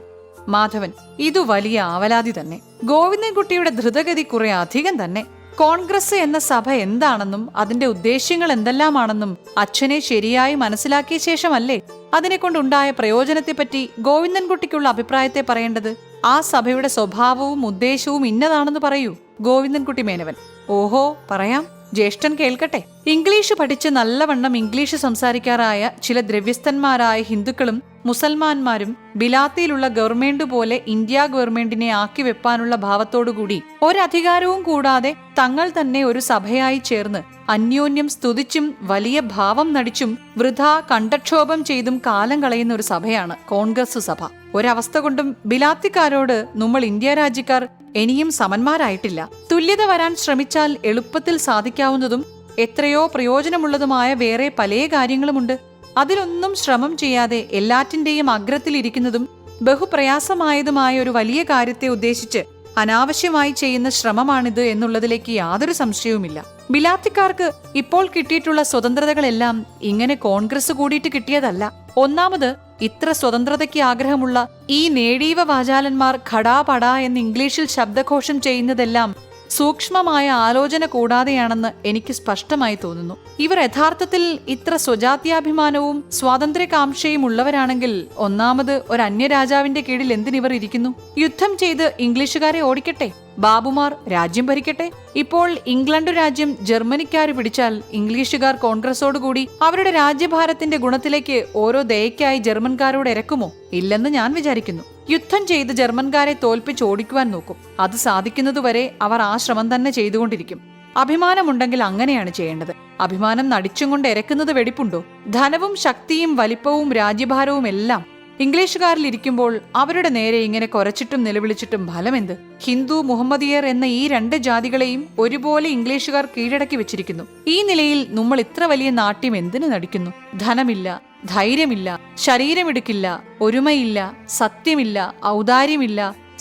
മാധവൻ: ഇതു വലിയ ആവലാതി തന്നെ. ഗോവിന്ദൻകുട്ടിയുടെ ധൃതഗതി കുറെ അധികം തന്നെ. കോൺഗ്രസ് എന്ന സഭ എന്താണെന്നും അതിന്റെ ഉദ്ദേശ്യങ്ങൾ എന്തെല്ലാമാണെന്നും അച്ഛനെ ശരിയായി മനസ്സിലാക്കിയ ശേഷമല്ലേ അതിനെക്കൊണ്ടുണ്ടായ പ്രയോജനത്തെപ്പറ്റി ഗോവിന്ദൻകുട്ടിക്കുള്ള അഭിപ്രായത്തെ പറയേണ്ടത്? ആ സഭയുടെ സ്വഭാവവും ഉദ്ദേശവും ഇന്നതാണെന്ന് പറയൂ. ഗോവിന്ദൻകുട്ടി മേനവൻ: ഓഹോ, പറയാം, ജ്യേഷ്ഠൻ കേൾക്കട്ടെ. ഇംഗ്ലീഷ് പഠിച്ച് നല്ലവണ്ണം ഇംഗ്ലീഷ് സംസാരിക്കാറായ ചില ദ്രവ്യസ്ഥന്മാരായ ഹിന്ദുക്കളും മുസൽമാന്മാരും ബിലാത്തിയിലുള്ള ഗവൺമെന്റ് പോലെ ഇന്ത്യ ഗവൺമെന്റിനെ ആക്കി വെപ്പാനുള്ള ഭാവത്തോടുകൂടി ഒരധികാരവും കൂടാതെ തങ്ങൾ തന്നെ ഒരു സഭയായി ചേർന്ന് അന്യോന്യം സ്തുതിച്ചും വലിയ ഭാവം നടിച്ചും വൃഥാ കണ്ഠക്ഷോഭം ചെയ്തും കാലം കളയുന്ന ഒരു സഭയാണ് കോൺഗ്രസ് സഭ. ഒരവസ്ഥ കൊണ്ടും ബിലാത്തിക്കാരോട് നമ്മൾ ഇന്ത്യ രാജ്യക്കാർ ഇനിയും സമന്മാരായിട്ടില്ല. തുല്യത വരാൻ ശ്രമിച്ചാൽ എളുപ്പത്തിൽ സാധിക്കാവുന്നതും എത്രയോ പ്രയോജനമുള്ളതുമായ വേറെ പല കാര്യങ്ങളുമുണ്ട്. അതിലൊന്നും ശ്രമം ചെയ്യാതെ എല്ലാറ്റിന്റെയും അഗ്രത്തിലിരിക്കുന്നതും ബഹുപ്രയാസമായതുമായ ഒരു വലിയ കാര്യത്തെ ഉദ്ദേശിച്ച് അനാവശ്യമായി ചെയ്യുന്ന ശ്രമമാണിത് എന്നുള്ളതിലേക്ക് യാതൊരു സംശയവുമില്ല. ബിലാത്തിക്കാർക്ക് ഇപ്പോൾ കിട്ടിയിട്ടുള്ള സ്വതന്ത്രതകളെല്ലാം ഇങ്ങനെ കോൺഗ്രസ് കൂടിയിട്ട് കിട്ടിയതല്ല. ഒന്നാമത്, ഇത്ര സ്വതന്ത്രതയ്ക്ക് ആഗ്രഹമുള്ള ഈ നേടീവ വാചാലന്മാർ ഖടാപടാ എന്ന് ഇംഗ്ലീഷിൽ ശബ്ദഘോഷം ചെയ്യുന്നതെല്ലാം സൂക്ഷ്മമായ ആലോചന കൂടാതെയാണെന്ന് എനിക്ക് സ്പഷ്ടമായി തോന്നുന്നു. ഇവർ യഥാർത്ഥത്തിൽ ഇത്ര സ്വജാത്യാഭിമാനവും സ്വാതന്ത്ര്യകാംക്ഷയും ഉള്ളവരാണെങ്കിൽ ഒന്നാമത് ഒരു അന്യരാജാവിന്റെ കീഴിൽ എന്തിനിവർ ഇരിക്കുന്നു? യുദ്ധം ചെയ്ത് ഇംഗ്ലീഷുകാരെ ഓടിക്കട്ടെ, ബാബുമാർ രാജ്യം ഭരിക്കട്ടെ. ഇപ്പോൾ ഇംഗ്ലണ്ട് രാജ്യം ജർമ്മനിക്കാർ പിടിച്ചാൽ ഇംഗ്ലീഷുകാർ കോൺഗ്രസോടുകൂടി അവരുടെ രാജ്യഭാരത്തിന്റെ ഗുണത്തിലേക്ക് ഓരോ ദയക്കായി ജർമ്മൻകാരോട് ഇറക്കുമോ? ഇല്ലെന്ന് ഞാൻ വിചാരിക്കുന്നു. യുദ്ധം ചെയ്ത് ജർമ്മൻകാരെ തോൽപ്പിച്ച് ഓടിക്കുവാൻ നോക്കും. അത് സാധിക്കുന്നതുവരെ അവർ ആ ശ്രമം തന്നെ ചെയ്തുകൊണ്ടിരിക്കും. അഭിമാനമുണ്ടെങ്കിൽ അങ്ങനെയാണ് ചെയ്യേണ്ടത്. അഭിമാനം നടിച്ചും കൊണ്ട് ഇറക്കുന്നത് വെടിപ്പുണ്ടോ? ധനവും ശക്തിയും വലിപ്പവും രാജ്യഭാരവും എല്ലാം ഇംഗ്ലീഷുകാരിൽ ഇരിക്കുമ്പോൾ അവരുടെ നേരെ ഇങ്ങനെ കുരച്ചിട്ടും നിലവിളിച്ചിട്ടും ഫലമെന്ത്? ഹിന്ദു മുഹമ്മദിയർ എന്ന ഈ രണ്ട് ജാതികളെയും ഒരുപോലെ ഇംഗ്ലീഷുകാർ കീഴടക്കി വെച്ചിരിക്കുന്നു. ഈ നിലയിൽ നമ്മൾ ഇത്ര വലിയ നാട്യം എന്തിനു നടിക്കുന്നു? ധനമില്ല, ധൈര്യമില്ല, ശരീരമിടുക്കില്ല, ഒരുമയില്ല, സത്യമില്ല, ഔദാര്യമില്ല,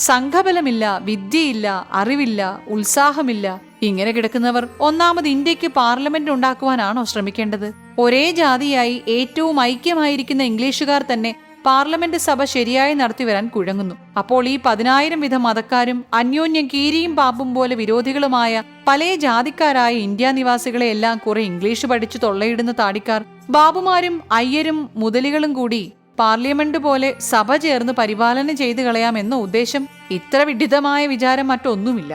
സംഘബലമില്ല, വിദ്യയില്ല, അറിവില്ല, ഉത്സാഹമില്ല. ഇങ്ങനെ കിടക്കുന്നവർ ഒന്നാമത് ഇന്ത്യക്ക് പാർലമെന്റ് ഉണ്ടാക്കുവാനാണോ ശ്രമിക്കേണ്ടത്? ഒരേ ജാതിയായി ഏറ്റവും ഐക്യമായിരിക്കുന്ന ഇംഗ്ലീഷുകാർ തന്നെ പാർലമെന്റ് സഭ ശരിയായി നടത്തിവരാൻ കുഴങ്ങുന്നു. അപ്പോൾ ഈ 10,000 വിധ മതക്കാരും അന്യോന്യം കീരിയും പാമ്പും പോലെ വിരോധികളുമായ പല ജാതിക്കാരായ ഇന്ത്യ നിവാസികളെ എല്ലാം കുറെ ഇംഗ്ലീഷ് പഠിച്ചു തൊള്ളയിടുന്ന താടിക്കാർ, ബാബുമാരും അയ്യരും മുതലികളും കൂടി പാർലമെന്റ് പോലെ സഭ ചേർന്ന് പരിപാലനം ചെയ്തു കളയാമെന്ന ഉദ്ദേശം, ഇത്ര വിഡിതമായ വിചാരം മറ്റൊന്നുമില്ല.